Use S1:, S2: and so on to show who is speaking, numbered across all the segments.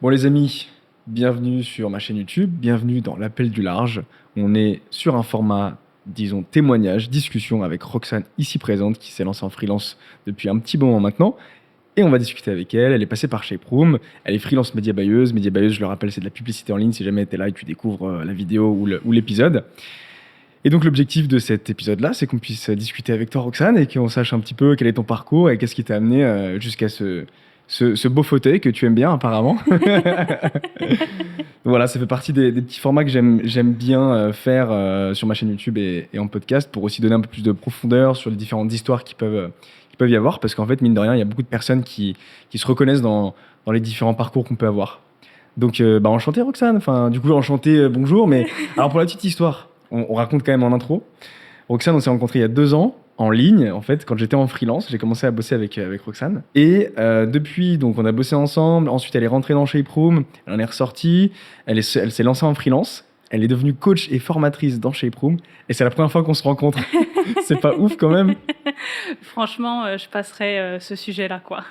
S1: Bon les amis, bienvenue sur ma chaîne YouTube, bienvenue dans l'appel du large. On est sur un format, disons, témoignage, discussion avec Roxane ici présente qui s'est lancée en freelance depuis un petit moment maintenant. Et on va discuter avec elle, elle est passée par Shape Room, elle est freelance média buyeuse. Média buyeuse, je le rappelle, c'est de la publicité en ligne si jamais tu es là et que tu découvres la vidéo ou l'épisode. Et donc l'objectif de cet épisode-là, c'est qu'on puisse discuter avec toi Roxane et qu'on sache un petit peu quel est ton parcours et qu'est-ce qui t'a amené jusqu'à ce beau fauteuil que tu aimes bien apparemment. Voilà, ça fait partie des petits formats que j'aime bien faire sur ma chaîne YouTube et en podcast pour aussi donner un peu plus de profondeur sur les différentes histoires qui peuvent y avoir. Parce qu'en fait, mine de rien, il y a beaucoup de personnes qui se reconnaissent dans les différents parcours qu'on peut avoir. Donc, enchanté Roxane. Enfin, du coup, enchanté, bonjour. Mais alors, pour la petite histoire, on raconte quand même en intro. Roxane, on s'est rencontrés il y a 2 ans en ligne, en fait, quand j'étais en freelance. J'ai commencé à bosser avec Roxane. Et depuis, donc, on a bossé ensemble. Ensuite, elle est rentrée dans Shape Room. Elle en est ressortie. Elle s'est lancée en freelance. Elle est devenue coach et formatrice dans Shape Room. Et c'est la première fois qu'on se rencontre. C'est pas ouf quand même.
S2: Franchement, je passerai ce sujet-là, quoi.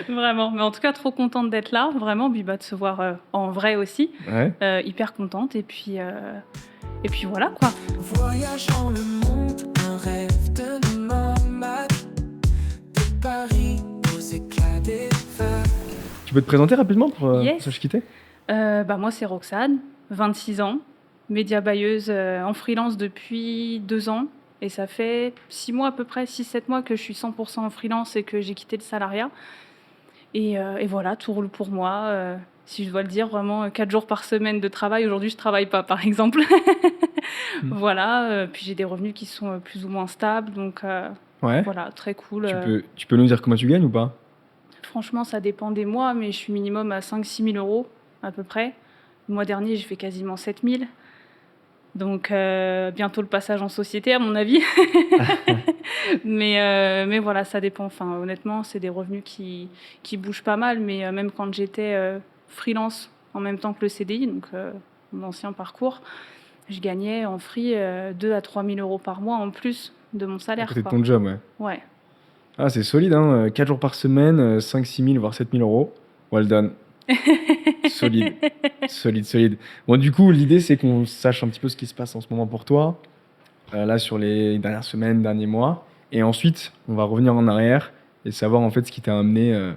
S2: Vraiment. Mais en tout cas, trop contente d'être là. Vraiment, puis de se voir en vrai aussi.
S1: Ouais.
S2: Hyper contente. Et puis voilà, quoi.
S3: Voyage dans le monde, un rêve de nomade. De Paris aux éclats des vagues.
S1: Tu peux te présenter rapidement pour
S2: Yes.
S1: sache qui t'es?
S2: Moi, c'est Roxane, 26 ans, média buyeuse en freelance depuis 2 ans. Et ça fait 6 mois à peu près, 6-7 mois que je suis 100% en freelance et que j'ai quitté le salariat. Et voilà, tout roule pour moi. Si je dois le dire, vraiment 4 jours par semaine de travail. Aujourd'hui, je travaille pas, par exemple. Voilà, puis j'ai des revenus qui sont plus ou moins stables. Donc
S1: Ouais.
S2: voilà, très cool.
S1: Tu peux nous dire comment tu gagnes ou pas?
S2: Franchement, ça dépend des mois, mais je suis minimum à 5-6 000 euros à peu près. Le mois dernier, j'ai fait quasiment 7 000. Donc bientôt le passage en société, à mon avis. Mais voilà, ça dépend. Enfin, honnêtement, c'est des revenus qui bougent pas mal. Mais même quand j'étais freelance en même temps que le CDI, donc mon ancien parcours, je gagnais en free 2 à 3 000 euros par mois en plus de mon
S1: À
S2: salaire,
S1: côté de
S2: quoi.
S1: ton job, ouais.
S2: Ouais.
S1: Ah, c'est solide, hein. 4 jours par semaine, 5-6 000, voire 7 000 euros. Well done. Solide. Solide. Bon, du coup, l'idée, c'est qu'on sache un petit peu ce qui se passe en ce moment pour toi, là, sur les dernières semaines, derniers mois. Et ensuite, on va revenir en arrière et savoir en fait ce qui t'a amené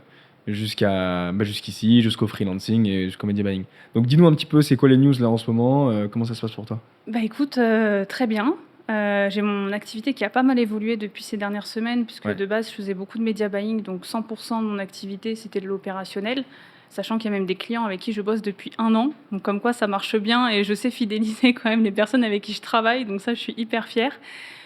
S1: jusqu'ici, jusqu'au freelancing et jusqu'au media buying. Donc, dis-nous un petit peu, c'est quoi les news là en ce moment, comment ça se passe pour toi?
S2: Bah écoute, très bien. J'ai mon activité qui a pas mal évolué depuis ces dernières semaines, puisque
S1: Ouais.
S2: de base, je faisais beaucoup de media buying, donc 100% de mon activité, c'était de l'opérationnel, sachant qu'il y a même des clients avec qui je bosse depuis 1 an. Donc comme quoi, ça marche bien et je sais fidéliser quand même les personnes avec qui je travaille, donc ça, je suis hyper fière.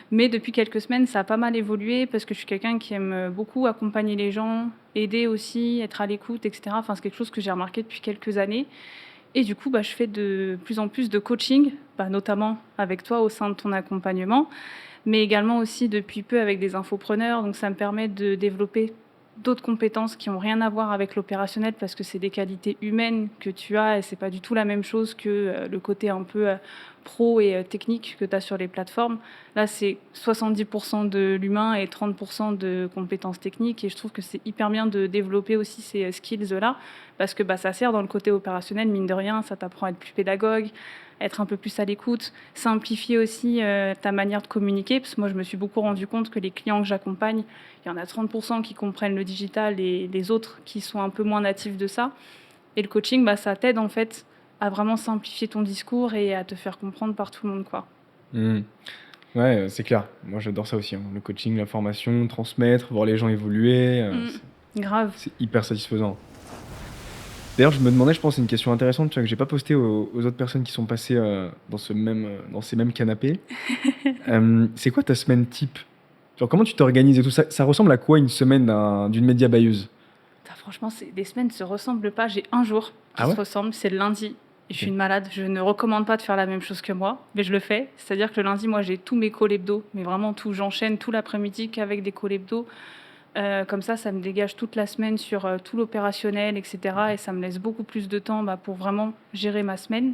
S2: Mais depuis quelques semaines, ça a pas mal évolué parce que je suis quelqu'un qui aime beaucoup accompagner les gens, aider aussi, être à l'écoute, etc. Enfin, c'est quelque chose que j'ai remarqué depuis quelques années. Et du coup, je fais de plus en plus de coaching, notamment avec toi au sein de ton accompagnement, mais également aussi depuis peu avec des infopreneurs. Donc ça me permet de développer d'autres compétences qui n'ont rien à voir avec l'opérationnel parce que c'est des qualités humaines que tu as et c'est pas du tout la même chose que le côté un peu pro et technique que tu as sur les plateformes. Là, c'est 70% de l'humain et 30% de compétences techniques et je trouve que c'est hyper bien de développer aussi ces skills-là parce que ça sert dans le côté opérationnel, mine de rien, ça t'apprend à être plus pédagogue, être un peu plus à l'écoute, simplifier aussi ta manière de communiquer, parce que moi je me suis beaucoup rendu compte que les clients que j'accompagne, il y en a 30% qui comprennent le digital et les autres qui sont un peu moins natifs de ça. Et le coaching, ça t'aide en fait à vraiment simplifier ton discours et à te faire comprendre par tout le monde, quoi.
S1: Mmh. Ouais, c'est clair. Moi, j'adore ça aussi, hein. Le coaching, la formation, transmettre, voir les gens évoluer,
S2: Grave.
S1: c'est hyper satisfaisant. D'ailleurs, je me demandais, je pense, c'est une question intéressante, tu vois, que j'ai pas postée aux autres personnes qui sont passées dans ces mêmes canapés. C'est quoi ta semaine type? Genre, comment tu t'organises et tout ça? Ça ressemble à quoi une semaine d'une média buyeuse?
S2: Franchement, les semaines ne se ressemblent pas. J'ai un jour qui
S1: Ah ouais?
S2: se ressemble, c'est le lundi. Et je suis
S1: Ok.
S2: une malade, je ne recommande pas de faire la même chose que moi, mais je le fais. C'est-à-dire que le lundi, moi, j'ai tous mes calls hebdo, mais vraiment tout. J'enchaîne tout l'après-midi qu'avec des calls hebdo. Comme ça me dégage toute la semaine sur tout l'opérationnel, etc. Et ça me laisse beaucoup plus de temps pour vraiment gérer ma semaine.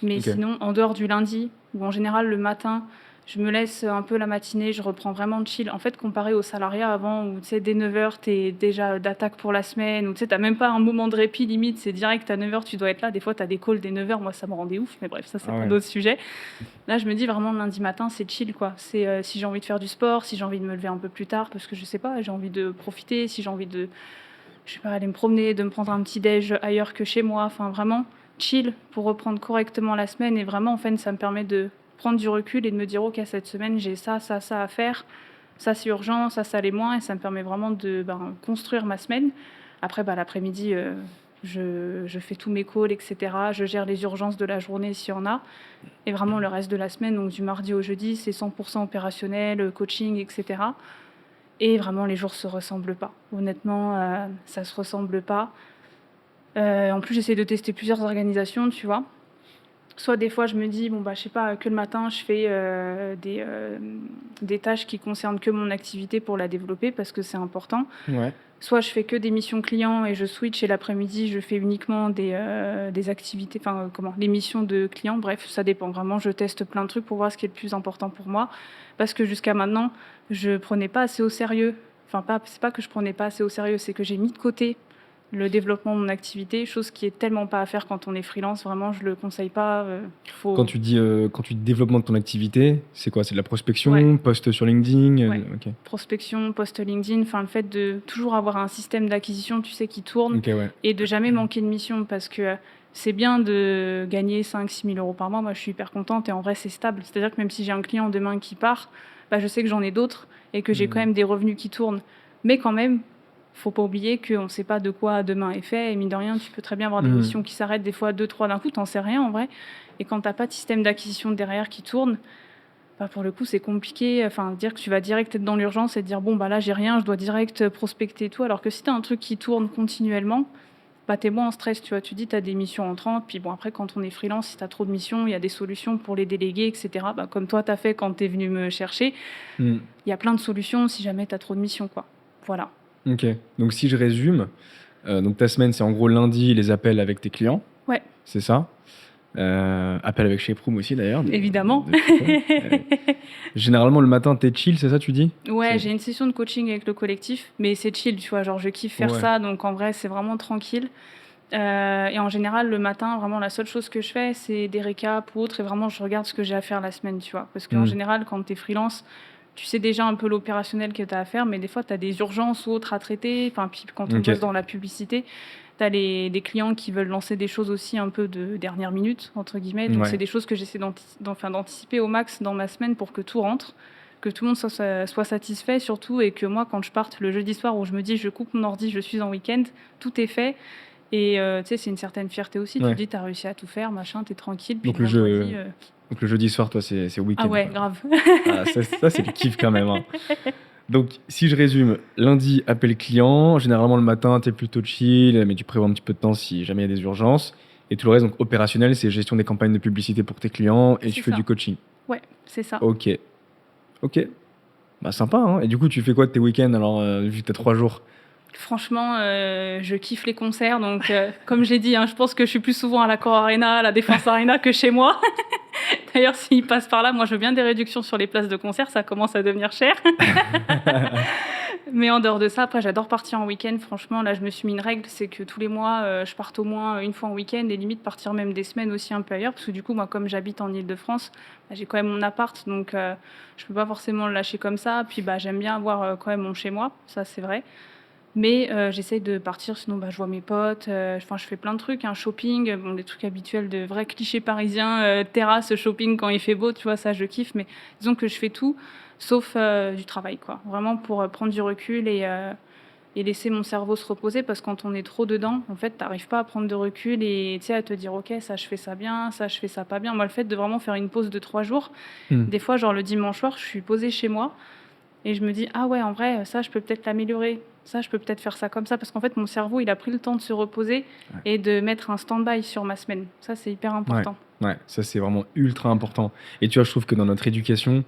S2: Mais
S1: Ok.
S2: sinon, en dehors du lundi, où en général le matin, Je me laisse un peu la matinée, je reprends vraiment de chill. En fait, comparé au salariat avant, où tu sais, dès 9h, tu es déjà d'attaque pour la semaine, où tu sais, tu même pas un moment de répit limite, c'est direct à 9h, tu dois être là. Des fois, tu as des calls dès 9h, moi, ça me rendait ouf, mais bref, ça, c'est
S1: Ah
S2: un
S1: ouais.
S2: autre sujet. Là, je me dis vraiment, lundi matin, c'est chill, quoi. C'est si j'ai envie de faire du sport, si j'ai envie de me lever un peu plus tard, parce que je sais pas, j'ai envie de profiter, si j'ai envie de, je sais pas, aller me promener, de me prendre un petit déj ailleurs que chez moi, enfin, vraiment chill pour reprendre correctement la semaine. Et vraiment, en fait, ça me permet de prendre du recul et de me dire, OK, cette semaine, j'ai ça, ça, ça à faire. Ça, c'est urgent, ça l'est moins. Et ça me permet vraiment de construire ma semaine. Après, l'après-midi, je fais tous mes calls, etc. Je gère les urgences de la journée s'il y en a. Et vraiment, le reste de la semaine, donc du mardi au jeudi, c'est 100% opérationnel, coaching, etc. Et vraiment, les jours se ressemblent pas. Honnêtement, ça se ressemble pas. En plus, j'essaie de tester plusieurs organisations, tu vois. Soit des fois, je me dis, bon, je sais pas, que le matin, je fais des tâches qui concernent que mon activité pour la développer parce que c'est important.
S1: Ouais.
S2: Soit je fais que des missions clients et je switch et l'après-midi, je fais uniquement des activités, les missions de clients. Bref, ça dépend vraiment. Je teste plein de trucs pour voir ce qui est le plus important pour moi. Parce que jusqu'à maintenant, je prenais pas assez au sérieux. C'est pas que je prenais pas assez au sérieux, c'est que j'ai mis de côté le développement de mon activité, chose qui est tellement pas à faire quand on est freelance. Vraiment, je le conseille pas.
S1: Quand tu dis développement de ton activité, c'est quoi? C'est de la prospection,
S2: Ouais.
S1: post sur LinkedIn?
S2: Ouais.
S1: Ok.
S2: Prospection, post LinkedIn, le fait de toujours avoir un système d'acquisition, tu sais, qui tourne
S1: Ok, ouais.
S2: et de jamais manquer de mission parce que c'est bien de gagner 5-6 000 euros par mois. Moi, je suis hyper contente et en vrai, c'est stable. C'est-à-dire que même si j'ai un client demain qui part, je sais que j'en ai d'autres et que j'ai quand même des revenus qui tournent. Mais quand même, faut pas oublier qu'on ne sait pas de quoi demain est fait. Et mine de rien, tu peux très bien avoir des missions qui s'arrêtent des fois 2-3 d'un coup, t'en sais rien en vrai. Et quand t'as pas de système d'acquisition derrière qui tourne, pour le coup, c'est compliqué. Dire que tu vas direct être dans l'urgence et te dire, bon, là, j'ai rien, je dois direct prospecter et tout. Alors que si tu as un truc qui tourne continuellement, t'es moins en stress, tu vois. Tu dis, tu as des missions entrantes. Puis après, quand on est freelance, si tu as trop de missions, il y a des solutions pour les déléguer, etc. Comme toi, tu as fait quand tu es venu me chercher. Il y a plein de solutions si jamais tu as trop de missions, quoi. Voilà.
S1: Ok. Donc, si je résume, donc ta semaine, c'est en gros lundi, les appels avec tes clients.
S2: Ouais.
S1: C'est ça. Appel avec Shape Room aussi, d'ailleurs.
S2: Évidemment.
S1: Généralement, le matin, t'es chill, c'est ça, tu dis?
S2: Ouais, j'ai une session de coaching avec le collectif, mais c'est chill, tu vois. Genre, je kiffe faire ça, donc en vrai, c'est vraiment tranquille. Et en général, le matin, vraiment, la seule chose que je fais, c'est des récaps ou autre, et vraiment, je regarde ce que j'ai à faire la semaine, tu vois. Parce qu'en général, quand t'es freelance, tu sais déjà un peu l'opérationnel que t'as à faire, mais des fois, t'as des urgences ou autres à traiter. Puis quand on bosse dans la publicité, t'as des clients qui veulent lancer des choses aussi un peu de dernière minute, entre guillemets. Donc, c'est des choses que j'essaie d'anticiper au max dans ma semaine pour que tout rentre, que tout le monde soit satisfait surtout, et que moi, quand je parte le jeudi soir où je me dis, je coupe mon ordi, je suis en week-end, tout est fait. Et tu sais, c'est une certaine fierté aussi. Tu te dis, t'as réussi à tout faire, machin, t'es tranquille. Puis
S1: Donc le jeudi soir, toi, c'est week-end.
S2: Ah ouais,
S1: quoi.
S2: grave.
S1: Ça, c'est le kiff quand même. Hein. Donc, si je résume, lundi, appel client. Généralement, le matin, t'es plutôt chill, mais tu prévois un petit peu de temps si jamais il y a des urgences. Et tout le reste, donc opérationnel, c'est gestion des campagnes de publicité pour tes clients et tu fais du coaching.
S2: Ouais, c'est ça.
S1: Ok. Sympa, hein. Et du coup, tu fais quoi de tes week-ends alors, vu que t'as 3 jours?
S2: Franchement, je kiffe les concerts. Donc, comme j'ai dit, je pense que je suis plus souvent à l'Accor Arena, à la Défense Arena que chez moi. D'ailleurs, s'ils passent par là, moi, je veux bien des réductions sur les places de concert. Ça commence à devenir cher. Mais en dehors de ça, après, j'adore partir en week-end. Franchement, là, je me suis mis une règle, c'est que tous les mois, je parte au moins une fois en week-end et limite partir même des semaines aussi un peu ailleurs. Parce que du coup, moi, comme j'habite en Île-de-France, j'ai quand même mon appart. Donc, je peux pas forcément le lâcher comme ça. Puis, j'aime bien avoir quand même mon chez-moi. Ça, c'est vrai. Mais j'essaye de partir, sinon je vois mes potes, je fais plein de trucs, shopping, des trucs habituels de vrais clichés parisiens, terrasse, shopping quand il fait beau, tu vois, ça je kiffe, mais disons que je fais tout, sauf du travail, quoi. Vraiment pour prendre du recul et laisser mon cerveau se reposer, parce que quand on est trop dedans, en fait, t'arrives pas à prendre de recul et à te dire, ok, ça je fais ça bien, ça je fais ça pas bien. Moi, le fait de vraiment faire une pause de 3 jours, des fois, genre le dimanche soir, je suis posée chez moi, et je me dis, ah ouais, en vrai, ça, je peux peut-être l'améliorer. Ça, je peux peut-être faire ça comme ça. Parce qu'en fait, mon cerveau, il a pris le temps de se reposer et de mettre un stand-by sur ma semaine. Ça, c'est hyper important.
S1: Ouais, ça, c'est vraiment ultra important. Et tu vois, je trouve que dans notre éducation,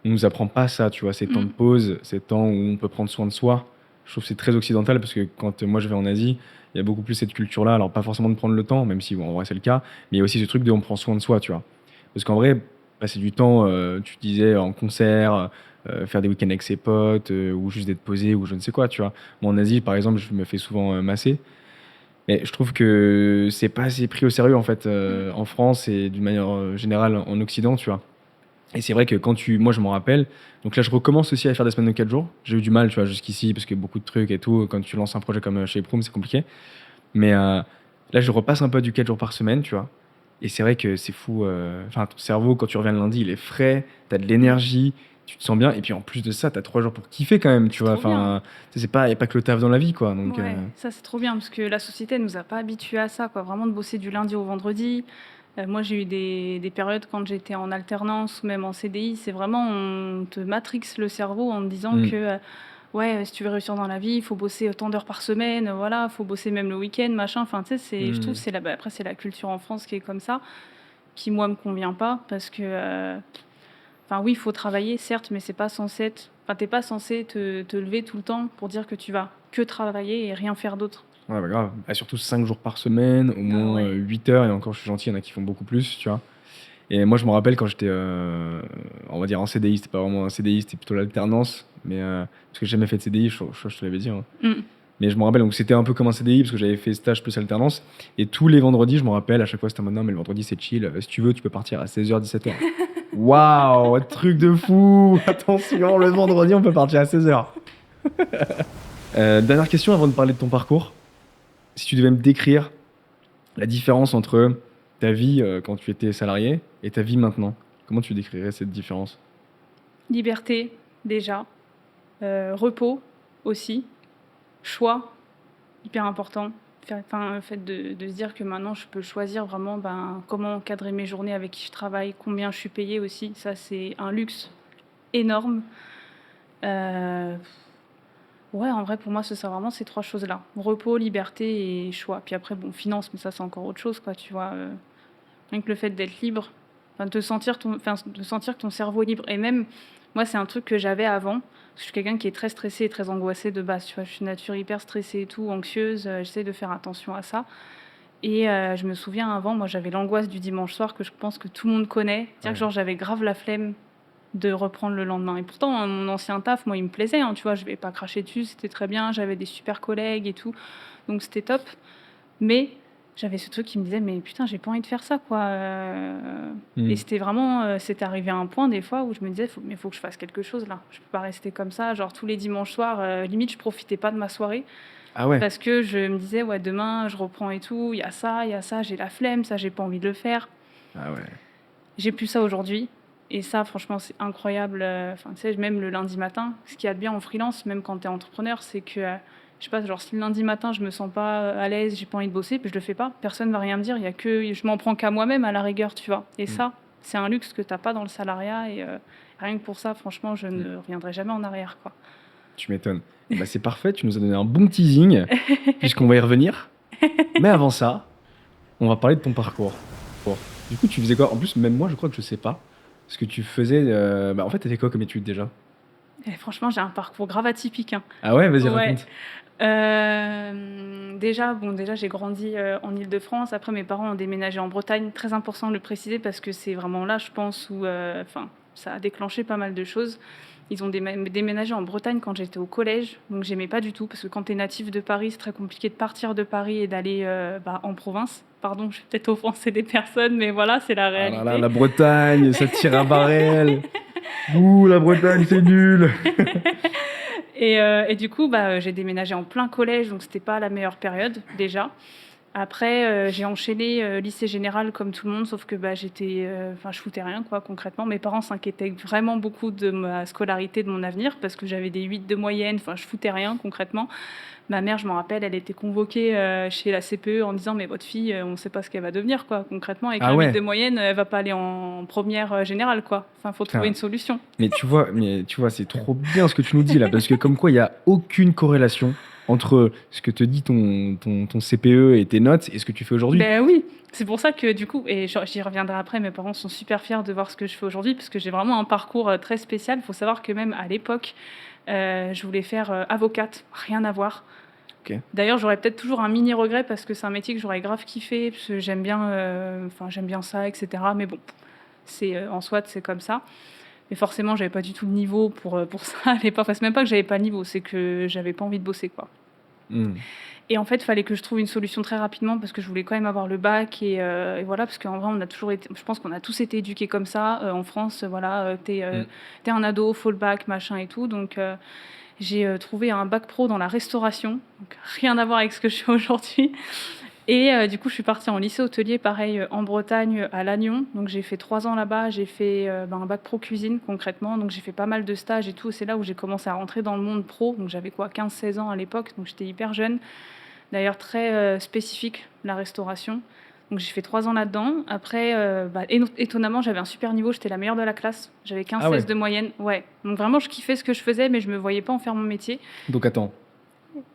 S1: on nous apprend pas ça, tu vois, ces temps de pause, ces temps où on peut prendre soin de soi. Je trouve que c'est très occidental parce que quand moi, je vais en Asie, il y a beaucoup plus cette culture-là. Alors, pas forcément de prendre le temps, même si, en vrai, c'est le cas. Mais il y a aussi ce truc de on prend soin de soi, tu vois. Parce qu'en vrai, passer du temps, tu disais, en concert, faire des week-ends avec ses potes, ou juste d'être posé ou je ne sais quoi, tu vois? Moi, en Asie, par exemple, je me fais souvent, masser. Mais je trouve que c'est pas assez pris au sérieux, en fait,
S2: Mmh.
S1: en France et d'une manière, générale en Occident, tu vois? Et c'est vrai que moi, je m'en rappelle, donc là, je recommence aussi à faire des semaines de 4 jours. J'ai eu du mal, tu vois, jusqu'ici, parce que beaucoup de trucs et tout, quand tu lances un projet comme, chez Proom, c'est compliqué. Mais là, je repasse un peu du 4 jours par semaine, tu vois? Et c'est vrai que c'est fou, enfin, ton cerveau, quand tu reviens le lundi, il est frais, tu as de
S2: Mmh.
S1: l'énergie, tu te sens bien et puis en plus de ça, tu as 3 jours pour kiffer quand même, tu
S2: C'est
S1: vois?
S2: trop bien.
S1: Enfin, tu sais, c'est pas il y a pas que le taf dans la vie, quoi, donc
S2: Ouais, ça c'est trop bien parce que la société elle nous a pas habitués à ça, quoi. Vraiment de bosser du lundi au vendredi. Moi j'ai eu des périodes quand j'étais en alternance ou même en CDI, c'est vraiment on te matrixe le cerveau en te disant
S1: mmh,
S2: que, ouais, si tu veux réussir dans la vie, il faut bosser tant d'heures par semaine, voilà, faut bosser même le week-end, machin. Enfin, tu sais, je trouve que
S1: mmh.
S2: c'est après c'est la culture en France qui est comme ça, qui moi me convient pas parce que, enfin oui, il faut travailler certes, mais c'est pas censé être enfin tu pas censé te lever tout le temps pour dire que tu vas que travailler et rien faire d'autre.
S1: Ouais, bah, grave. Bah, surtout 5 jours par semaine, au
S2: Ah
S1: moins,
S2: ouais.
S1: 8 heures et encore je suis gentil, il y en a qui font beaucoup plus, tu vois? Et moi, je me rappelle quand j'étais, on va dire en CDI, c'était pas vraiment un CDI, c'était plutôt l'alternance, mais parce que j'ai jamais fait de CDI, je te l'avais dit, hein.
S2: Mmh.
S1: Mais je me rappelle, donc c'était un peu comme un CDI parce que j'avais fait stage plus alternance et tous les vendredis, je me rappelle, à chaque fois, c'était en mode: «Non, mais le vendredi, c'est chill, si tu veux, tu peux partir à 16h-17h». Waouh! Truc de fou! Attention, le vendredi, on peut partir à 16h. Dernière question avant de parler de ton parcours. Si tu devais me décrire la différence entre ta vie, quand tu étais salarié et ta vie maintenant, comment tu décrirais cette différence?
S2: Liberté déjà, repos aussi, choix, hyper important. Enfin, le fait de se dire que maintenant je peux choisir vraiment, ben, comment encadrer mes journées, avec qui je travaille, combien je suis payée aussi, ça c'est un luxe énorme. Heu, ouais, en vrai pour moi ce serait vraiment ces 3 choses-là. Repos, liberté et choix. Puis après bon, finance, mais ça c'est encore autre chose quoi, tu vois? Rien que le fait d'être libre, enfin de sentir que ton cerveau est libre et même moi, c'est un truc que j'avais avant, parce que je suis quelqu'un qui est très stressé et très angoissé de base, tu vois? Je suis de nature hyper stressée et tout, anxieuse, j'essaie de faire attention à ça et je me souviens avant, moi, j'avais l'angoisse du dimanche soir que je pense que tout le monde connaît. C'est-à-dire que
S1: Ouais.
S2: genre j'avais grave la flemme de reprendre le lendemain et pourtant, mon ancien taf, moi, il me plaisait, hein, tu vois? Je vais pas cracher dessus, c'était très bien, j'avais des super collègues et tout, donc c'était top. Mais j'avais ce truc qui me disait: «Mais putain, j'ai pas envie de faire ça, quoi», et
S1: Mmh.
S2: c'était vraiment, c'était arrivé à un point des fois où je me disais: «Faut que je fasse quelque chose là. Je peux pas rester comme ça». Genre tous les dimanches soirs, limite je profitais pas de ma soirée
S1: Ah ouais?
S2: parce que je me disais: «Ouais, demain je reprends et tout, il y a ça, j'ai la flemme, ça j'ai pas envie de le faire».
S1: Ah ouais.
S2: J'ai plus ça aujourd'hui et ça franchement c'est incroyable, enfin tu sais même le lundi matin, ce qu'il y a de bien en freelance, même quand tu es entrepreneur, c'est que, je sais pas, genre si le lundi matin je me sens pas, à l'aise, j'ai pas envie de bosser, puis je le fais pas, personne va rien me dire, il y a que je m'en prends qu'à moi-même à la rigueur, tu vois? Et
S1: Mmh.
S2: ça, c'est un luxe que tu as pas dans le salariat et rien que pour ça franchement je
S1: Mmh.
S2: ne reviendrai jamais en arrière, quoi.
S1: Tu m'étonnes. Bah, c'est parfait, tu nous as donné un bon teasing, puisqu'on va y revenir. Mais avant ça, on va parler de ton parcours. Bon. Du coup, tu faisais quoi? En plus, même moi, je crois que je sais pas. Ce que tu faisais, bah, en fait, tu fait quoi comme études déjà?
S2: Et franchement j'ai un parcours grave atypique, hein.
S1: Ah ouais? Vas-y,
S2: Ouais.
S1: raconte.
S2: Déjà j'ai grandi, en Île-de-France. Après mes parents ont déménagé en Bretagne. Très important de le préciser parce que c'est vraiment là, je pense, où, enfin, ça a déclenché pas mal de choses. Ils ont déménagé en Bretagne quand j'étais au collège, donc j'aimais pas du tout parce que quand tu es natif de Paris, c'est très compliqué de partir de Paris et d'aller, bah, en province. Pardon, je vais peut-être offenser des personnes, mais voilà, c'est la
S1: Ah là là,
S2: réalité.
S1: la Bretagne, ça tire à Barel. Ouh, la Bretagne, c'est nul.
S2: Et du coup, bah, j'ai déménagé en plein collège, donc c'était pas la meilleure période déjà. Après, j'ai enchaîné, lycée général comme tout le monde, sauf que, bah, enfin, je foutais rien quoi concrètement. Mes parents s'inquiétaient vraiment beaucoup de ma scolarité, de mon avenir, parce que j'avais des 8 de moyenne, enfin, je foutais rien concrètement. Ma mère, je m'en rappelle, elle était convoquée, chez la CPE en disant: «Mais votre fille, on ne sait pas ce qu'elle va devenir quoi, concrètement avec
S1: Ah
S2: un 8 de
S1: ouais.
S2: moyenne, elle va pas aller en première générale quoi. Enfin, faut trouver
S1: Putain.
S2: une solution».
S1: Mais tu vois, c'est trop bien ce que tu nous dis là, parce que comme quoi il y a aucune corrélation entre ce que te dit ton CPE et tes notes et ce que tu fais aujourd'hui.
S2: Ben oui, c'est pour ça que du coup et j'y reviendrai après, mes parents sont super fiers de voir ce que je fais aujourd'hui parce que j'ai vraiment un parcours, très spécial. Il faut savoir que même à l'époque, je voulais faire, avocate, rien à voir.
S1: OK.
S2: D'ailleurs, j'aurais peut-être toujours un mini regret parce que c'est un métier que j'aurais grave kiffé, parce que j'aime bien ça et cetera. Mais bon, En soi, c'est comme ça. Mais forcément, j'avais pas du tout le niveau pour ça à l'époque. Enfin, c'est même pas que j'avais pas le niveau, c'est que j'avais pas envie de bosser, quoi.
S1: Hmm.
S2: Et en fait, il fallait que je trouve une solution très rapidement parce que je voulais quand même avoir le bac. Et voilà, parce qu'en vrai, on a toujours été, je pense qu'on a tous été éduqués comme ça. En France, voilà, t'es un ado, faut le bac, machin et tout. Donc, j'ai trouvé un bac pro dans la restauration. Donc, rien à voir avec ce que je fais aujourd'hui. Et du coup, je suis partie en lycée hôtelier, pareil, en Bretagne, à Lannion. Donc, j'ai fait 3 ans là-bas. J'ai fait un bac pro cuisine, concrètement. Donc, j'ai fait pas mal de stages et tout. C'est là où j'ai commencé à rentrer dans le monde pro. Donc, j'avais quoi, 15-16 ans à l'époque. Donc, j'étais hyper jeune. D'ailleurs, très spécifique, la restauration. Donc, j'ai fait 3 ans là-dedans. Après, étonnamment, j'avais un super niveau. J'étais la meilleure de la classe. J'avais 15-16
S1: Ah ouais.
S2: de moyenne. Ouais. Donc, vraiment, je kiffais ce que je faisais, mais je me voyais pas en faire mon métier.
S1: Donc attends,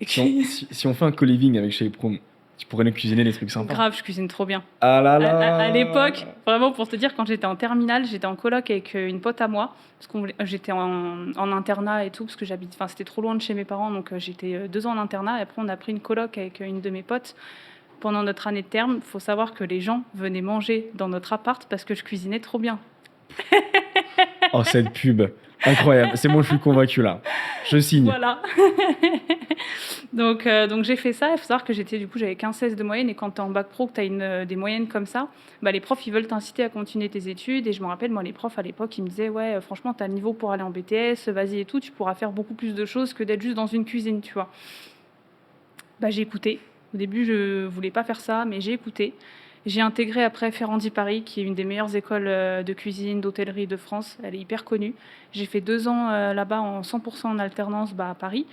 S1: si on fait un co-living avec Chez Prom, tu pourrais nous cuisiner des trucs sympas.
S2: Grave, je cuisine trop bien.
S1: Ah là là.
S2: À l'époque, vraiment pour te dire, quand j'étais en terminale, j'étais en coloc avec une pote à moi, parce que j'étais en internat et tout, parce que c'était trop loin de chez mes parents, donc j'étais 2 ans en internat, et après on a pris une coloc avec une de mes potes. Pendant notre année de terme, il faut savoir que les gens venaient manger dans notre appart parce que je cuisinais trop bien.
S1: Oh, cette pub, incroyable. C'est bon, je suis convaincu là. Je signe.
S2: Voilà. Donc j'ai fait ça. Il faut savoir que j'avais 15-16 de moyenne. Et quand tu es en bac pro, que tu as des moyennes comme ça, les profs, ils veulent t'inciter à continuer tes études. Et je me rappelle, moi, les profs, à l'époque, ils me disaient, ouais, franchement, tu as le niveau pour aller en BTS, vas-y et tout, tu pourras faire beaucoup plus de choses que d'être juste dans une cuisine, tu vois. J'ai écouté. Au début, je voulais pas faire ça, mais j'ai écouté. J'ai intégré après Ferrandi Paris, qui est une des meilleures écoles de cuisine, d'hôtellerie de France. Elle est hyper connue. J'ai fait 2 ans là-bas en 100% en alternance à Paris.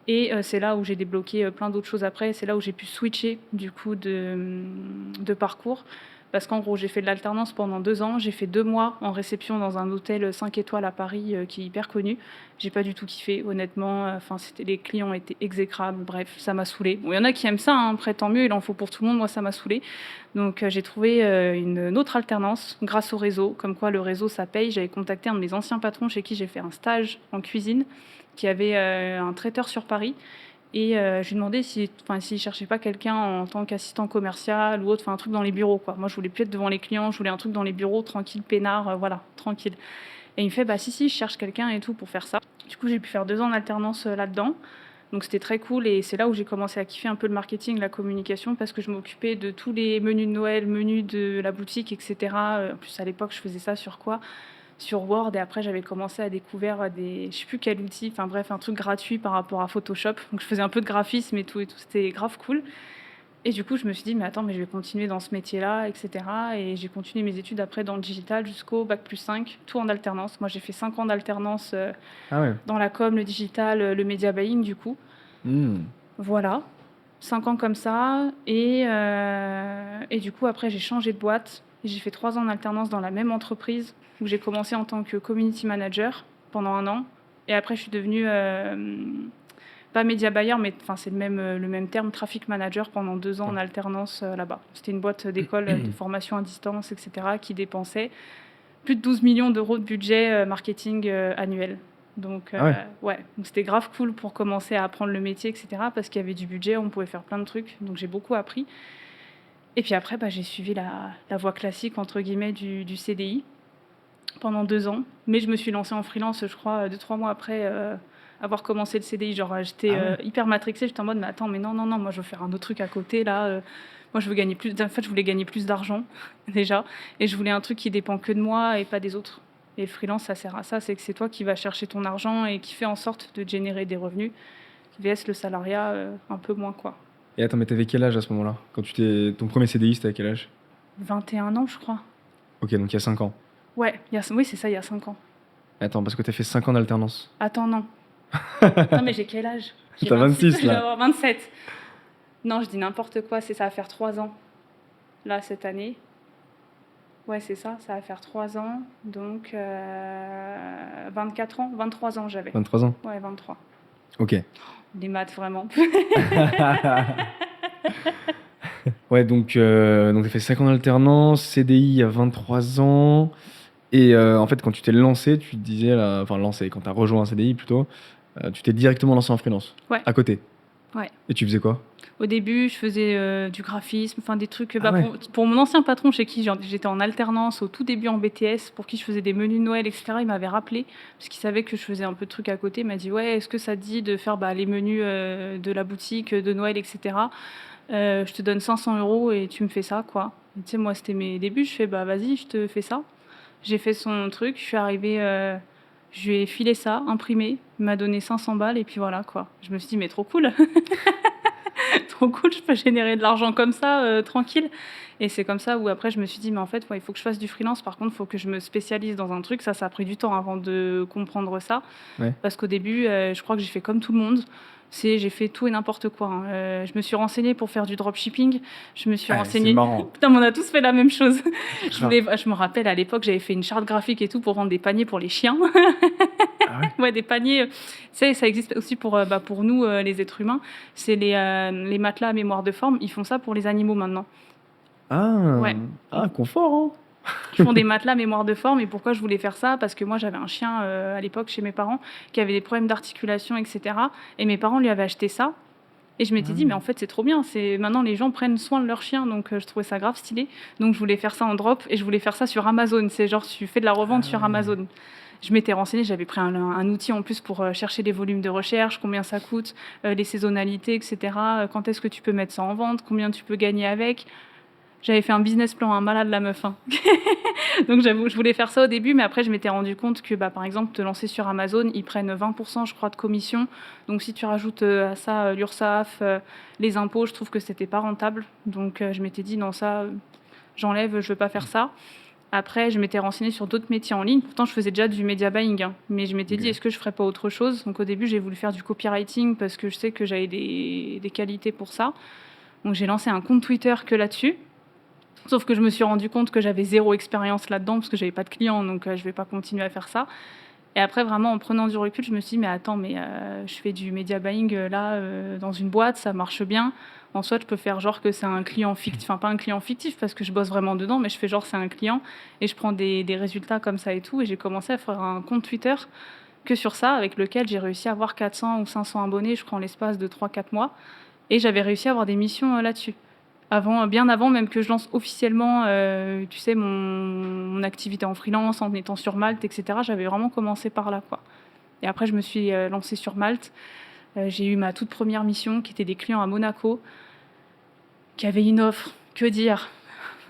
S2: Et c'est là où j'ai débloqué plein d'autres choses après. C'est là où j'ai pu switcher du coup de parcours. Parce qu'en gros, j'ai fait de l'alternance pendant 2 ans. J'ai fait 2 mois en réception dans un hôtel 5 étoiles à Paris qui est hyper connu. J'ai pas du tout kiffé, honnêtement. Les clients étaient exécrables. Bref, ça m'a saoulée. Bon, il y en a qui aiment ça, hein. Après, tant mieux, il en faut pour tout le monde. Moi, ça m'a saoulée. Donc, j'ai trouvé une autre alternance grâce au réseau. Comme quoi, le réseau, ça paye. J'avais contacté un de mes anciens patrons chez qui j'ai fait un stage en cuisine, qui avait un traiteur sur Paris. Et je lui ai demandé s'il ne cherchait pas quelqu'un en tant qu'assistant commercial ou autre, un truc dans les bureaux, quoi. Moi, je voulais plus être devant les clients, je voulais un truc dans les bureaux, tranquille, peinard, voilà, tranquille. Et il me fait, si, je cherche quelqu'un et tout pour faire ça. Du coup, j'ai pu faire 2 ans en alternance là-dedans. Donc, c'était très cool. Et c'est là où j'ai commencé à kiffer un peu le marketing, la communication, parce que je m'occupais de tous les menus de Noël, menus de la boutique, etc. En plus, à l'époque, je faisais ça sur quoi ? Sur Word, et après j'avais commencé à découvrir je sais plus quel outil, un truc gratuit par rapport à Photoshop, donc je faisais un peu de graphisme et tout, c'était grave cool. Et du coup je me suis dit mais attends, mais je vais continuer dans ce métier là, etc. Et j'ai continué mes études après dans le digital jusqu'au bac+5, tout en alternance. Moi j'ai fait 5 ans d'alternance dans la com, le digital, le media buying du coup. Voilà, 5 ans comme ça. Et du coup après j'ai changé de boîte. J'ai fait 3 ans d'alternance dans la même entreprise où j'ai commencé en tant que community manager pendant 1 an. Et après, je suis devenue, pas média buyer, mais c'est le même terme, traffic manager pendant 2 ans en alternance là-bas. C'était une boîte d'école de formation à distance, etc., qui dépensait plus de 12 millions d'euros de budget marketing annuel. Donc, donc c'était grave cool pour commencer à apprendre le métier, etc., parce qu'il y avait du budget, on pouvait faire plein de trucs. Donc, j'ai beaucoup appris. Et puis après, j'ai suivi la voie classique, entre guillemets, du CDI pendant 2 ans. Mais je me suis lancée en freelance, je crois, 2-3 mois après avoir commencé le CDI. Genre, j'étais hyper matrixée. J'étais en mode, mais attends, mais non, moi, je veux faire un autre truc à côté, là. Moi, je veux gagner plus. En fait, je voulais gagner plus d'argent, déjà. Et je voulais un truc qui dépend que de moi et pas des autres. Et le freelance, ça sert à ça. C'est que c'est toi qui vas chercher ton argent et qui fait en sorte de générer des revenus. VS le salariat, un peu moins, quoi.
S1: Et attends, mais t'avais quel âge à ce moment-là ? Quand ton premier CDI, c'était à quel âge ?
S2: 21 ans, je crois.
S1: Ok, donc il y a 5 ans.
S2: Ouais, oui, c'est ça, il y a 5 ans.
S1: Attends, parce que t'as fait 5 ans d'alternance.
S2: Attends, non. Non, mais j'ai quel âge ?
S1: T'as 26, là.
S2: Je vais avoir 27. Non, je dis n'importe quoi, ça va faire 3 ans. Là, cette année. Ouais, c'est ça, ça va faire 3 ans. Donc, 24 ans, 23 ans j'avais.
S1: 23 ans ?
S2: Ouais, 23.
S1: Ok.
S2: Les maths, vraiment.
S1: Ouais, donc t'as fait 5 ans d'alternance, CDI à 23 ans. Et en fait, quand tu t'es lancé, tu te disais, quand t'as rejoint un CDI plutôt, tu t'es directement lancé en freelance.
S2: Ouais.
S1: À côté.
S2: Ouais.
S1: Et tu faisais quoi?
S2: Au début, je faisais du graphisme, enfin des trucs.
S1: Ah ouais.
S2: Pour mon ancien patron, chez qui j'étais en alternance au tout début en BTS, pour qui je faisais des menus de Noël, etc. Il m'avait rappelé, parce qu'il savait que je faisais un peu de trucs à côté. Il m'a dit ouais, est-ce que ça te dit de faire les menus de la boutique de Noël, etc. Je te donne 500 € et tu me fais ça, quoi. Et tu sais, moi, c'était mes débuts. Je fais bah vas-y, je te fais ça. J'ai fait son truc. Je suis arrivée. Je lui ai filé ça, imprimé. Il m'a donné 500 balles et puis voilà, quoi. Je me suis dit mais trop cool. Trop cool, je peux générer de l'argent comme ça, tranquille. Et c'est comme ça où après je me suis dit, mais en fait, ouais, il faut que je fasse du freelance. Par contre, il faut que je me spécialise dans un truc. Ça a pris du temps avant de comprendre ça.
S1: Ouais.
S2: Parce qu'au début, je crois que j'ai fait comme tout le monde. J'ai fait tout et n'importe quoi, hein. Je me suis renseignée pour faire du dropshipping. Je me suis
S1: Ah, c'est
S2: renseignée.
S1: marrant.
S2: Putain, mais on a tous fait la même chose.
S1: Grave.
S2: Je me rappelle à l'époque, j'avais fait une charte graphique et tout pour vendre des paniers pour les chiens.
S1: Ah ouais?
S2: Ouais, des paniers. Tu sais, ça existe aussi pour nous, les êtres humains. C'est les matelas à mémoire de forme. Ils font ça pour les animaux maintenant.
S1: Ah,
S2: Ouais.
S1: ah, confort, hein?
S2: Ils font des matelas à mémoire de forme. Et pourquoi je voulais faire ça? Parce que moi, j'avais un chien à l'époque chez mes parents qui avait des problèmes d'articulation, etc. Et mes parents lui avaient acheté ça. Et je m'étais dit, mais en fait, c'est trop bien. Maintenant, les gens prennent soin de leur chien. Donc, je trouvais ça grave stylé. Donc, je voulais faire ça en drop et je voulais faire ça sur Amazon. C'est genre, tu fais de la revente sur Amazon. Je m'étais renseignée, j'avais pris un outil en plus pour chercher les volumes de recherche, combien ça coûte, les saisonnalités, etc. Quand est-ce que tu peux mettre ça en vente, combien tu peux gagner avec. J'avais fait un business plan, un malade la meuf, hein. Donc j'avoue, je voulais faire ça au début, mais après je m'étais rendu compte que par exemple te lancer sur Amazon, ils prennent 20% je crois de commission. Donc si tu rajoutes à ça l'URSSAF, les impôts, je trouve que c'était pas rentable. Donc je m'étais dit non, ça j'enlève, je veux pas faire ça. Après, je m'étais renseignée sur d'autres métiers en ligne. Pourtant, je faisais déjà du media buying, hein. Mais je m'étais dit, est-ce que je ferais pas autre chose? Donc au début, j'ai voulu faire du copywriting parce que je sais que j'avais des qualités pour ça. Donc j'ai lancé un compte Twitter que là-dessus. Sauf que je me suis rendu compte que j'avais zéro expérience là-dedans parce que j'avais pas de clients, donc je vais pas continuer à faire ça. Et après, vraiment, en prenant du recul, je me suis dit, mais attends, je fais du media buying dans une boîte, ça marche bien. En soit, je peux faire genre que c'est un client fictif, enfin pas un client fictif parce que je bosse vraiment dedans, mais je fais genre c'est un client et je prends des résultats comme ça et tout. Et j'ai commencé à faire un compte Twitter que sur ça, avec lequel j'ai réussi à avoir 400 ou 500 abonnés, je crois, en l'espace de 3-4 mois. Et j'avais réussi à avoir des missions là-dessus. Bien avant même que je lance officiellement, tu sais, mon activité en freelance, en étant sur Malte, etc. J'avais vraiment commencé par là, quoi. Et après, je me suis lancée sur Malte. J'ai eu ma toute première mission, qui était des clients à Monaco, qui avaient une offre. Que dire?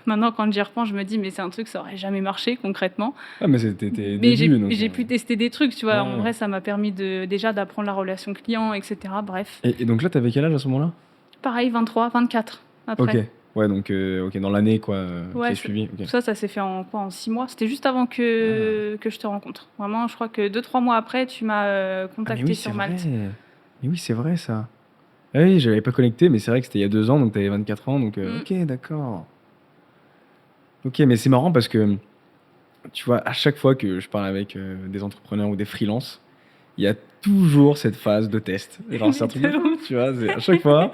S2: Maintenant, quand j'y repense, je me dis, mais c'est un truc, ça aurait jamais marché concrètement.
S1: Ah, mais c'était tes
S2: Mais
S1: débuts, donc,
S2: j'ai pu tester des trucs, tu vois.
S1: ouais.
S2: En vrai, ça m'a permis déjà d'apprendre la relation client, etc. Bref.
S1: Et donc là, t'avais quel âge à ce moment-là?
S2: Pareil, 23, 24 après.
S1: Ok, ouais, donc ok, dans l'année quoi, qui
S2: Ouais,
S1: a suivi.
S2: tout
S1: Ok.
S2: ça s'est fait en 6 mois. C'était juste avant que je te rencontre. Vraiment, je crois que 2-3 mois après, tu m'as
S1: Ah, mais
S2: contacté
S1: oui,
S2: sur
S1: c'est
S2: Malte.
S1: vrai. Mais oui, c'est vrai ça. Ah oui, j'avais pas connecté, mais c'est vrai que c'était il y a 2 ans, donc t'avais 24 ans, donc ok, d'accord. Ok, mais c'est marrant parce que, tu vois, à chaque fois que je parle avec des entrepreneurs ou des freelances, il y a toujours cette phase de test. Genre, c'est un truc de fou, tu vois. À chaque fois,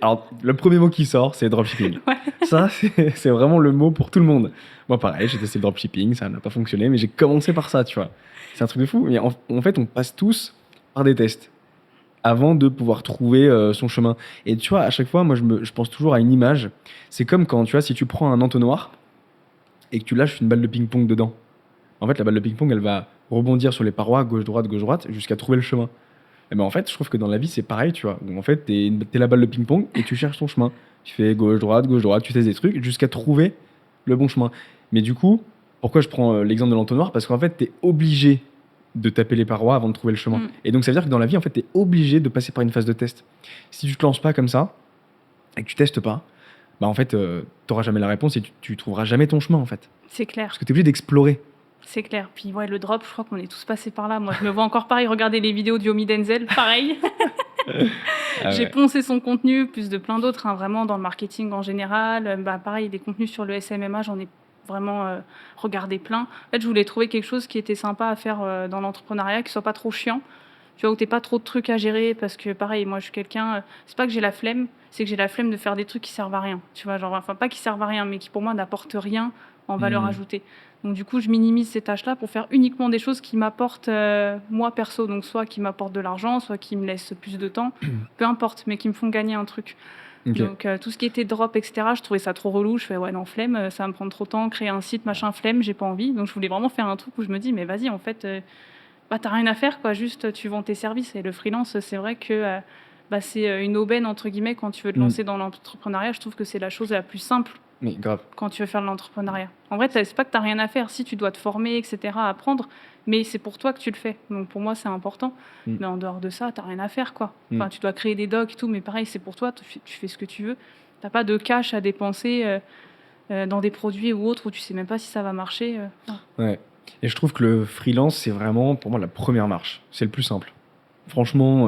S1: alors, le premier mot qui sort, c'est dropshipping.
S2: Ouais.
S1: Ça, c'est vraiment le mot pour tout le monde. Moi, pareil, j'ai testé le dropshipping, ça n'a pas fonctionné, mais j'ai commencé par ça, tu vois. C'est un truc de fou. Mais en fait, on passe tous par des tests avant de pouvoir trouver son chemin. Et tu vois, à chaque fois, moi, je pense toujours à une image. C'est comme quand, tu vois, si tu prends un entonnoir et que tu lâches une balle de ping-pong dedans. En fait, la balle de ping-pong, elle va rebondir sur les parois, gauche-droite, jusqu'à trouver le chemin. Et ben en fait, je trouve que dans la vie, c'est pareil, tu vois. Où en fait, t'es la balle de ping-pong et tu cherches ton chemin. Tu fais gauche-droite, tu testes des trucs jusqu'à trouver le bon chemin. Mais du coup, pourquoi je prends l'exemple de l'entonnoir? Parce qu'en fait, t'es obligé de taper les parois avant de trouver le chemin. Et donc, ça veut dire que dans la vie, en fait, t'es obligé de passer par une phase de test. Si tu te lances pas comme ça et que tu testes pas, bah en fait, t'auras jamais la réponse et tu trouveras jamais ton chemin, en fait.
S2: C'est clair.
S1: Parce que t'es obligé d'explorer.
S2: C'est clair. Puis ouais, le drop, je crois qu'on est tous passés par là. Moi, je me vois encore pareil, regarder les vidéos d'Yomi Denzel, pareil.
S1: Ah
S2: J'ai
S1: ouais.
S2: poncé son contenu, plus de plein d'autres, hein, vraiment dans le marketing en général. Pareil, des contenus sur le SMMA, j'en ai vraiment regardé plein. En fait, je voulais trouver quelque chose qui était sympa à faire dans l'entrepreneuriat, qui soit pas trop chiant. Tu vois, où t'es pas trop de trucs à gérer parce que pareil, moi je suis quelqu'un, c'est pas que j'ai la flemme, c'est que j'ai la flemme de faire des trucs qui servent à rien. Tu vois, genre, enfin pas qui servent à rien, mais qui pour moi n'apportent rien en valeur
S1: Mhm.
S2: ajoutée. Donc du coup, je minimise ces tâches-là pour faire uniquement des choses qui m'apportent moi perso, donc soit qui m'apportent de l'argent, soit qui me laissent plus de temps, peu importe, mais qui me font gagner un truc.
S1: Ok.
S2: Donc tout ce qui était drop, etc., je trouvais ça trop relou. Je fais ouais non, flemme, ça va me prendre trop de temps, créer un site, machin, flemme, j'ai pas envie. Donc je voulais vraiment faire un truc où je me dis mais vas-y en fait, bah t'as rien à faire quoi, juste tu vends tes services. Et le freelance, c'est vrai que bah, c'est une aubaine entre guillemets quand tu veux te
S1: Mm.
S2: lancer dans l'entrepreneuriat. Je trouve que c'est la chose la plus simple
S1: Mais grave.
S2: quand tu veux faire de l'entrepreneuriat. En vrai, c'est pas que t'as rien à faire, si tu dois te former, etc., apprendre, mais c'est pour toi que tu le fais. Donc pour moi, c'est important.
S1: Mm.
S2: Mais en dehors de ça, t'as rien à faire, quoi.
S1: Mm.
S2: Enfin, tu dois créer des docs et tout, mais pareil, c'est pour toi, tu fais ce que tu veux. T'as pas de cash à dépenser dans des produits ou autres où tu sais même pas si ça va marcher. Enfin,
S1: Ouais. Et je trouve que le freelance, c'est vraiment pour moi la première marche. C'est le plus simple. Franchement,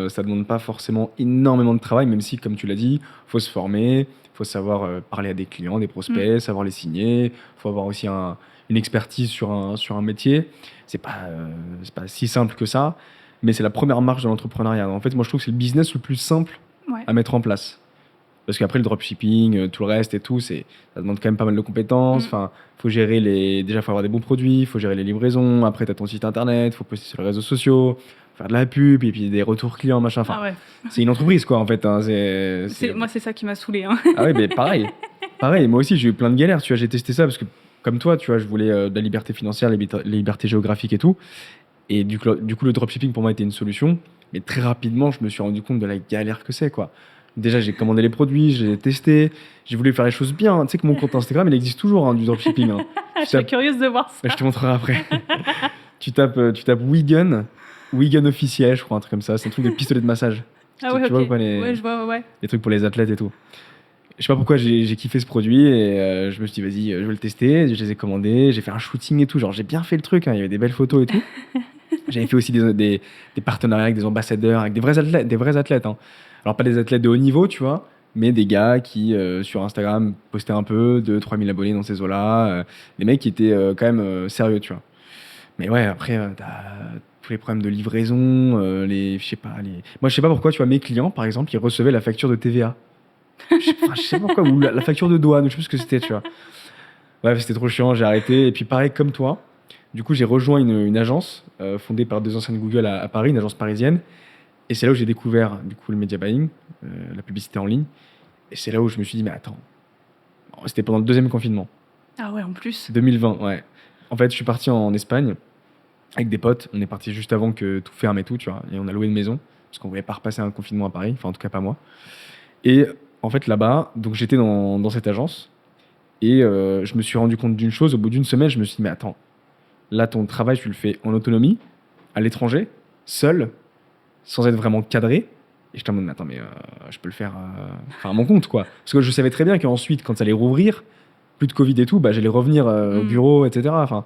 S1: ça demande pas forcément énormément de travail, même si, comme tu l'as dit, faut se former, faut savoir parler à des clients, des prospects, savoir les signer, faut avoir aussi une expertise sur un métier. C'est pas si simple que ça, mais c'est la première marche de l'entrepreneuriat. En fait, moi, je trouve que c'est le business le plus simple
S2: ouais.
S1: à mettre en place. Parce qu'après, le dropshipping, tout le reste et tout, ça demande quand même pas mal de compétences.
S2: Mm.
S1: Enfin, faut gérer déjà, faut avoir des bons produits, faut gérer les livraisons. Après, tu as ton site internet, faut poster sur les réseaux sociaux, faire de la pub, et puis des retours clients, machin. Enfin,
S2: Ah ouais.
S1: c'est une entreprise, quoi, en fait. Hein.
S2: Moi, c'est ça qui m'a saoulée. Hein.
S1: Ah ouais, mais pareil. Pareil, moi aussi, j'ai eu plein de galères. Tu vois, j'ai testé ça parce que, comme toi, tu vois, je voulais de la liberté financière, la liberté géographique et tout. Et du coup, le dropshipping, pour moi, était une solution. Mais très rapidement, je me suis rendu compte de la galère que c'est, quoi. Déjà, j'ai commandé les produits, j'ai testé, j'ai voulu faire les choses bien. Tu sais que mon compte Instagram, il existe toujours, hein, du dropshipping. Hein.
S2: Je suis curieuse de voir ça.
S1: Je te montrerai après. tu tapes Wigan officiel, je crois, un truc comme ça. C'est un truc de pistolet de massage.
S2: Ah ouais,
S1: tu vois
S2: ok.
S1: ou pas les,
S2: Ouais, je vois, ouais.
S1: les trucs pour les athlètes et tout. Je sais pas pourquoi j'ai kiffé ce produit et je me suis dit, vas-y, je vais le tester. Je les ai commandés, j'ai fait un shooting et tout. Genre, j'ai bien fait le truc, hein, il y avait des belles photos et tout. J'avais fait aussi des partenariats avec des ambassadeurs, avec des vrais athlètes. Hein. Alors, pas des athlètes de haut niveau, tu vois, mais des gars qui, sur Instagram, postaient un peu, 2-3 000 abonnés dans ces eaux-là. Des mecs qui étaient quand même sérieux, tu vois. Mais ouais, après, t'as tous les problèmes de livraison, je sais pas, Moi, je sais pas pourquoi, tu vois, mes clients, par exemple, ils recevaient la facture de TVA. Je sais pas pourquoi, ou la facture de douane, ou je sais plus ce que c'était, tu vois. Ouais, c'était trop chiant, j'ai arrêté. Et puis, pareil, comme toi, du coup, j'ai rejoint une agence fondée par deux anciens de Google à Paris, une agence parisienne. Et c'est là où j'ai découvert, du coup, le media buying, la publicité en ligne. Et c'est là où je me suis dit, mais attends, c'était pendant le deuxième confinement,
S2: Ah ouais, en plus.
S1: 2020, ouais. En fait, je suis parti en Espagne avec des potes. On est parti juste avant que tout ferme et tout, tu vois. Et on a loué une maison, parce qu'on voulait pas repasser un confinement à Paris, enfin, en tout cas, pas moi. Et en fait, là-bas, donc j'étais dans cette agence. Et je me suis rendu compte d'une chose, au bout d'une semaine, je me suis dit, mais attends, là, ton travail, tu le fais en autonomie, à l'étranger, seul, sans être vraiment cadré. Et j'étais en mode, mais attends, mais je peux le faire à mon compte, quoi. Parce que je savais très bien qu'ensuite, quand ça allait rouvrir, plus de Covid et tout, bah, j'allais revenir au bureau, etc. Enfin,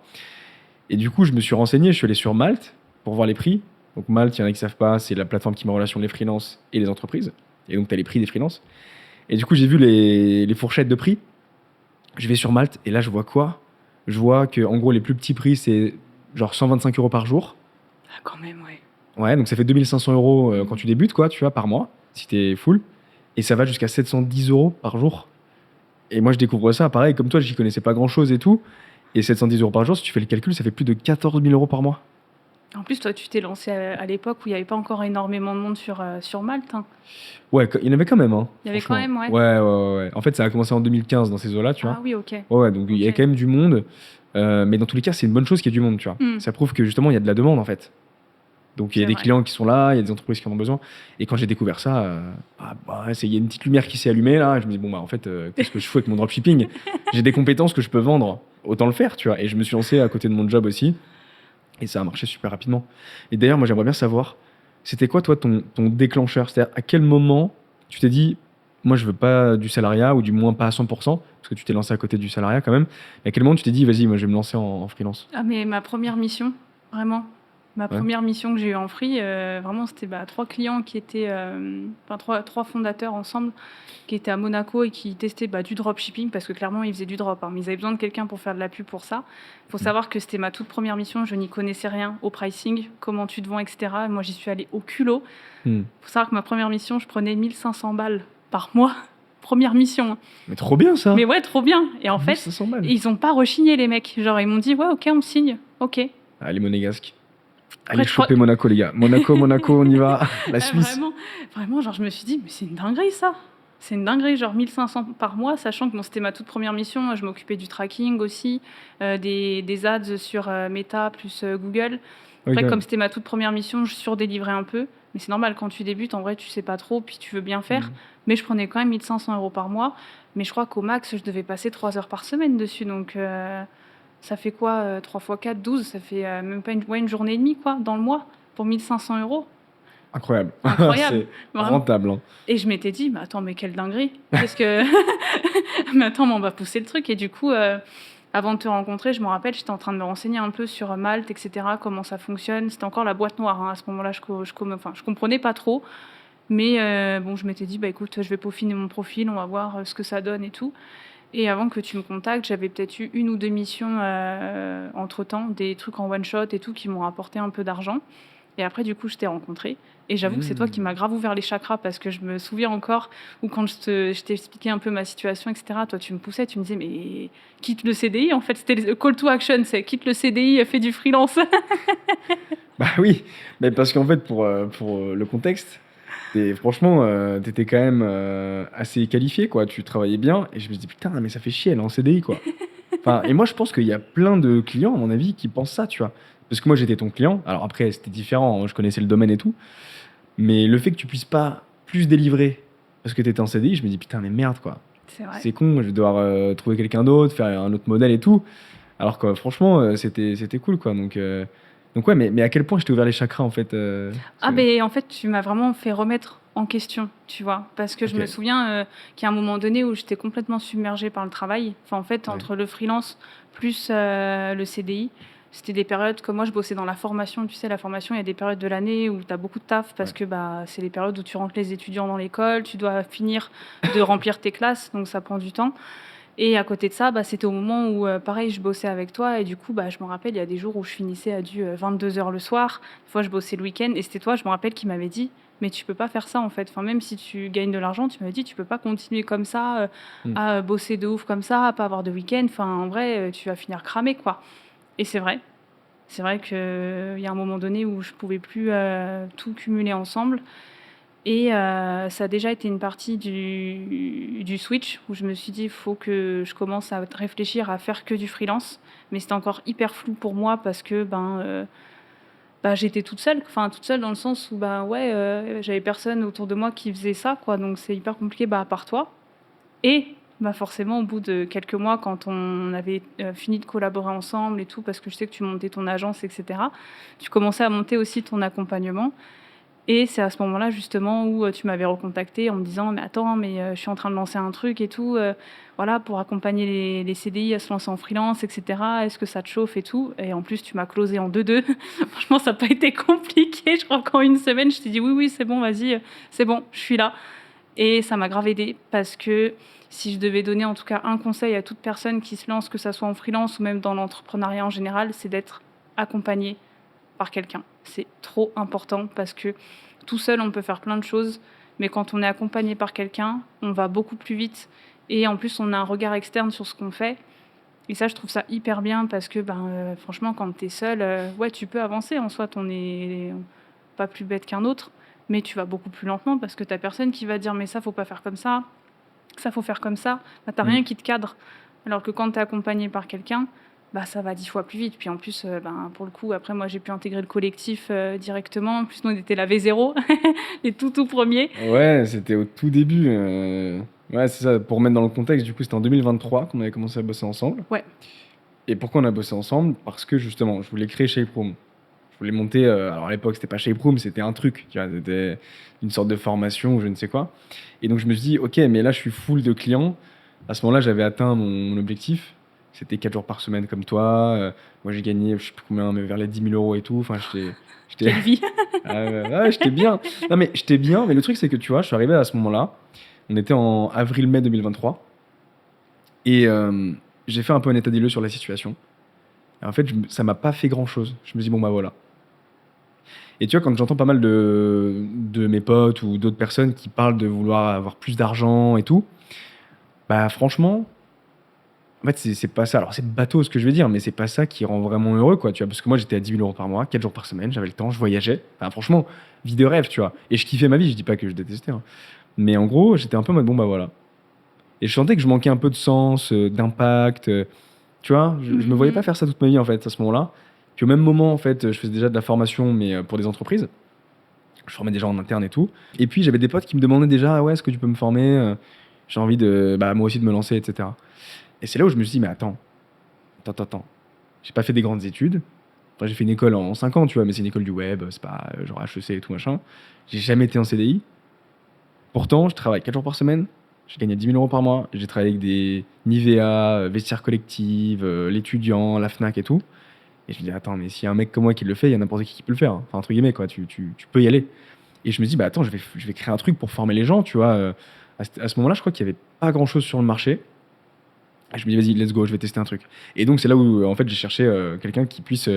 S1: et du coup, je me suis renseigné, je suis allé sur Malte pour voir les prix. Donc Malte, il y en a qui savent pas, c'est la plateforme qui met en relation les freelances et les entreprises. Et donc, tu as les prix des freelances. Et du coup, j'ai vu les fourchettes de prix. Je vais sur Malte et là, je vois quoi? Je vois que, en gros, les plus petits prix, c'est genre 125 € par jour.
S2: Ah, quand même, ouais.
S1: Ouais, donc ça fait 2500 € quand tu débutes, quoi, tu vois, par mois, si t'es full. Et ça va jusqu'à 710 € par jour. Et moi, je découvre ça, pareil, comme toi, j'y connaissais pas grand-chose et tout. Et 710 € par jour, si tu fais le calcul, ça fait plus de 14 000 € par mois.
S2: En plus, toi, tu t'es lancé à l'époque où il n'y avait pas encore énormément de monde sur Malte. Hein.
S1: Ouais, il y en avait quand même, hein.
S2: Il y avait
S1: franchement.
S2: quand même, ouais.
S1: Ouais. En fait, ça a commencé en 2015 dans ces eaux-là, tu vois.
S2: Ah oui, ok.
S1: Ouais, donc il y a
S2: Ok.
S1: quand même du monde. Mais dans tous les cas, c'est une bonne chose qu'il y ait du monde, tu vois. Ça prouve que justement, il y a de la demande, en fait. Donc il y a
S2: C'est
S1: des
S2: vrai.
S1: clients qui sont là, il y a des entreprises qui en ont besoin. Et quand j'ai découvert ça, il y a une petite lumière qui s'est allumée là. Et je me dis, bon, bah en fait, qu'est-ce que je fais avec mon dropshipping? J'ai des compétences que je peux vendre, autant le faire, tu vois. Et je me suis lancé à côté de mon job aussi. Et ça a marché super rapidement. Et d'ailleurs, moi, j'aimerais bien savoir, c'était quoi, toi, ton déclencheur? C'est-à-dire, à quel moment tu t'es dit, moi, je veux pas du salariat, ou du moins pas à 100%, parce que tu t'es lancé à côté du salariat quand même. Et à quel moment tu t'es dit, vas-y, moi, je vais me lancer en freelance?
S2: Ah, mais ma première mission, vraiment. Ma
S1: Ouais.
S2: première mission que j'ai eue en free, vraiment, c'était 3 clients qui étaient, enfin 3 fondateurs ensemble, qui étaient à Monaco et qui testaient du dropshipping parce que clairement, ils faisaient du drop, hein, mais ils avaient besoin de quelqu'un pour faire de la pub pour ça. Il faut savoir que c'était ma toute première mission, je n'y connaissais rien au pricing, comment tu te vends, etc. Moi, j'y suis allée au culot.
S1: Hmm.
S2: Il faut savoir que ma première mission, je prenais 1500 balles par mois. Première mission.
S1: Mais trop bien ça.
S2: Mais ouais, trop bien. Et en fait,
S1: 500 balles.
S2: ils ont pas rechigné, les mecs. Genre, ils m'ont dit, ouais, ok, on signe. Ok.
S1: Allez, monégasque.
S2: Après,
S1: Allez
S2: je crois-
S1: choper Monaco, les gars. Monaco, on y va. La
S2: Ah,
S1: Suisse.
S2: vraiment, genre, je me suis dit, mais c'est une dinguerie, ça. C'est une dinguerie, genre 1500 par mois, sachant que c'était ma toute première mission. Je m'occupais du tracking aussi, des ads sur Meta plus Google. Après,
S1: Ok.
S2: comme c'était ma toute première mission, je surdélivrais un peu. Mais c'est normal, quand tu débutes, en vrai, tu sais pas trop, puis tu veux bien faire.
S1: Mhm.
S2: Mais je prenais quand même 1500 euros par mois. Mais je crois qu'au max, je devais passer 3 heures par semaine dessus. Donc, ça fait quoi 3 x 4, 12. Ça fait même pas une journée et demie, quoi, dans le mois, pour 1500 euros.
S1: Incroyable.
S2: Incroyable.
S1: C'est
S2: Vraiment.
S1: rentable. Hein.
S2: Et je m'étais dit, mais attends, mais quelle dinguerie. Qu'est-ce que. Mais attends, mais on va pousser le truc. Et du coup, avant de te rencontrer, je me rappelle, j'étais en train de me renseigner un peu sur Malte, etc., comment ça fonctionne. C'était encore la boîte noire. Hein. À ce moment-là, je comprenais pas trop. Mais bon, je m'étais dit, écoute, je vais peaufiner mon profil, on va voir ce que ça donne et tout. Et avant que tu me contactes, j'avais peut-être eu 1 ou 2 missions entre-temps, des trucs en one-shot et tout qui m'ont rapporté un peu d'argent. Et après, du coup, je t'ai rencontré. Et j'avoue que c'est toi qui m'as grave ouvert les chakras parce que je me souviens encore où quand je t'ai expliqué un peu ma situation, etc., toi, tu me poussais, tu me disais, mais quitte le CDI. En fait, c'était le call to action, c'est quitte le CDI, fais du freelance.
S1: Bah oui, mais parce qu'en fait, pour le contexte, franchement, t'étais quand même assez qualifié, quoi. Tu travaillais bien, et je me dis putain, mais ça fait chier, elle est en CDI, quoi. Enfin, et moi, je pense qu'il y a plein de clients, à mon avis, qui pensent ça, tu vois. Parce que moi, j'étais ton client. Alors après, c'était différent, hein, je connaissais le domaine et tout. Mais le fait que tu puisses pas plus délivrer parce que t'étais en CDI, je me dis putain, mais merde, quoi.
S2: C'est vrai.
S1: C'est con, je vais devoir trouver quelqu'un d'autre, faire un autre modèle et tout. Alors que franchement, c'était cool, quoi. Donc ouais, mais à quel point je t'ai ouvert les chakras, en fait
S2: Ah, en fait, tu m'as vraiment fait remettre en question, tu vois. Parce que je
S1: Ok.
S2: me souviens qu'il y a un moment donné où j'étais complètement submergée par le travail. Enfin, en fait,
S1: Ouais.
S2: entre le freelance plus le CDI, c'était des périodes, comme moi, je bossais dans la formation. Tu sais, la formation, il y a des périodes de l'année où tu as beaucoup de taf parce que c'est les périodes où tu rentres les étudiants dans l'école, tu dois finir de remplir tes classes, donc ça prend du temps. Et à côté de ça, c'était au moment où, pareil, je bossais avec toi. Et du coup, je me rappelle, il y a des jours où je finissais à 22 heures le soir. Des fois, je bossais le week-end. Et c'était toi, je me rappelle, qui m'avait dit, mais tu peux pas faire ça, en fait. Enfin, même si tu gagnes de l'argent, tu m'avais dit, tu peux pas continuer comme ça, à bosser de ouf comme ça, à pas avoir de week-end. Enfin, en vrai, tu vas finir cramé, quoi. Et c'est vrai. C'est vrai qu'il y a un moment donné où je pouvais plus tout cumuler ensemble. Et ça a déjà été une partie du switch où je me suis dit, il faut que je commence à réfléchir à faire que du freelance. Mais c'était encore hyper flou pour moi parce que j'étais toute seule. Enfin, toute seule dans le sens où j'avais personne autour de moi qui faisait ça, quoi. Donc c'est hyper compliqué à part toi. Et forcément, au bout de quelques mois, quand on avait fini de collaborer ensemble et tout, parce que je sais que tu montais ton agence, etc., tu commençais à monter aussi ton accompagnement. Et c'est à ce moment-là, justement, où tu m'avais recontacté en me disant « Mais attends, je suis en train de lancer un truc et tout, voilà, pour accompagner les CDI à se lancer en freelance, etc. Est-ce que ça te chauffe et tout ?» Et en plus, tu m'as closé en 2-2. Franchement, ça n'a pas été compliqué. Je crois qu'en 1 semaine, je t'ai dit « Oui, c'est bon, vas-y, c'est bon, je suis là. » Et ça m'a grave aidé parce que si je devais donner en tout cas un conseil à toute personne qui se lance, que ça soit en freelance ou même dans l'entrepreneuriat en général, c'est d'être accompagné par quelqu'un. C'est trop important parce que tout seul, on peut faire plein de choses, mais quand on est accompagné par quelqu'un, on va beaucoup plus vite et en plus, on a un regard externe sur ce qu'on fait. Et ça, je trouve ça hyper bien parce que franchement, quand tu es seul, tu peux avancer en soi, on n'est pas plus bête qu'un autre, mais tu vas beaucoup plus lentement parce que tu n'as personne qui va dire mais ça, faut pas faire comme ça faut faire comme ça. Tu n'as rien qui te cadre. Alors que quand tu es accompagné par quelqu'un, ça va 10 fois plus vite. Puis en plus, pour le coup, après, moi, j'ai pu intégrer le collectif directement. En plus, nous, on était la V0, les tout premiers.
S1: Ouais, c'était au tout début. Ouais, c'est ça. Pour mettre dans le contexte, du coup, c'était en 2023 qu'on avait commencé à bosser ensemble.
S2: Ouais.
S1: Et pourquoi on a bossé ensemble? Parce que justement, je voulais créer Shape Room. Je voulais monter. Alors à l'époque, c'était pas Shape Room, c'était un truc. Tu vois, c'était une sorte de formation ou je ne sais quoi. Et donc, je me suis dit, ok, mais là, je suis full de clients. À ce moment-là, j'avais atteint mon objectif. C'était 4 jours par semaine comme toi. Moi, j'ai gagné, je sais plus combien, mais vers les 10 000 euros et tout. Enfin, j'étais,
S2: Quelle vie.
S1: ah ouais, j'étais bien. Non, mais j'étais bien, mais le truc, c'est que tu vois, je suis arrivé à ce moment-là. On était en avril-mai 2023. Et j'ai fait un peu un état des lieux sur la situation. Et en fait, ça m'a pas fait grand-chose. Je me dis, bon, bah voilà. Et tu vois, quand j'entends pas mal de mes potes ou d'autres personnes qui parlent de vouloir avoir plus d'argent et tout, bah franchement, en fait, c'est pas ça. Alors, c'est bateau ce que je vais dire, mais c'est pas ça qui rend vraiment heureux, quoi, tu vois. Parce que moi, j'étais à 10 000 euros par mois, 4 jours par semaine, j'avais le temps, je voyageais. Enfin, franchement, vie de rêve, tu vois. Et je kiffais ma vie, je dis pas que je détestais, hein. Mais en gros, j'étais un peu en mode, bon, bah voilà. Et je sentais que je manquais un peu de sens, d'impact. Tu vois, je me voyais pas faire ça toute ma vie, en fait, à ce moment-là. Puis au même moment, en fait, je faisais déjà de la formation, mais pour des entreprises. Je formais des gens en interne et tout. Et puis, j'avais des potes qui me demandaient déjà, ah ouais, est-ce que tu peux me former? J'ai envie de, bah, moi aussi de me lancer, etc. Et c'est là où je me suis dit, mais attends. J'ai pas fait des grandes études. Enfin, j'ai fait une école en 5 ans, tu vois, mais c'est une école du web, c'est pas genre HEC et tout machin. J'ai jamais été en CDI. Pourtant, je travaille 4 jours par semaine. J'ai gagné 10 000 euros par mois. J'ai travaillé avec des Nivea, Vestiaire Collective, l'étudiant, la Fnac et tout. Et je me dis, attends, mais s'il y a un mec comme moi qui le fait, il y a n'importe qui peut le faire, hein. Enfin, entre guillemets, quoi, tu peux y aller. Et je me dis, bah attends, je vais créer un truc pour former les gens, tu vois. À ce moment-là, je crois qu'il n'y avait pas grand-chose sur le marché. Et je me dis, vas-y, let's go, je vais tester un truc. Et donc, c'est là où, en fait, j'ai cherché quelqu'un qui puisse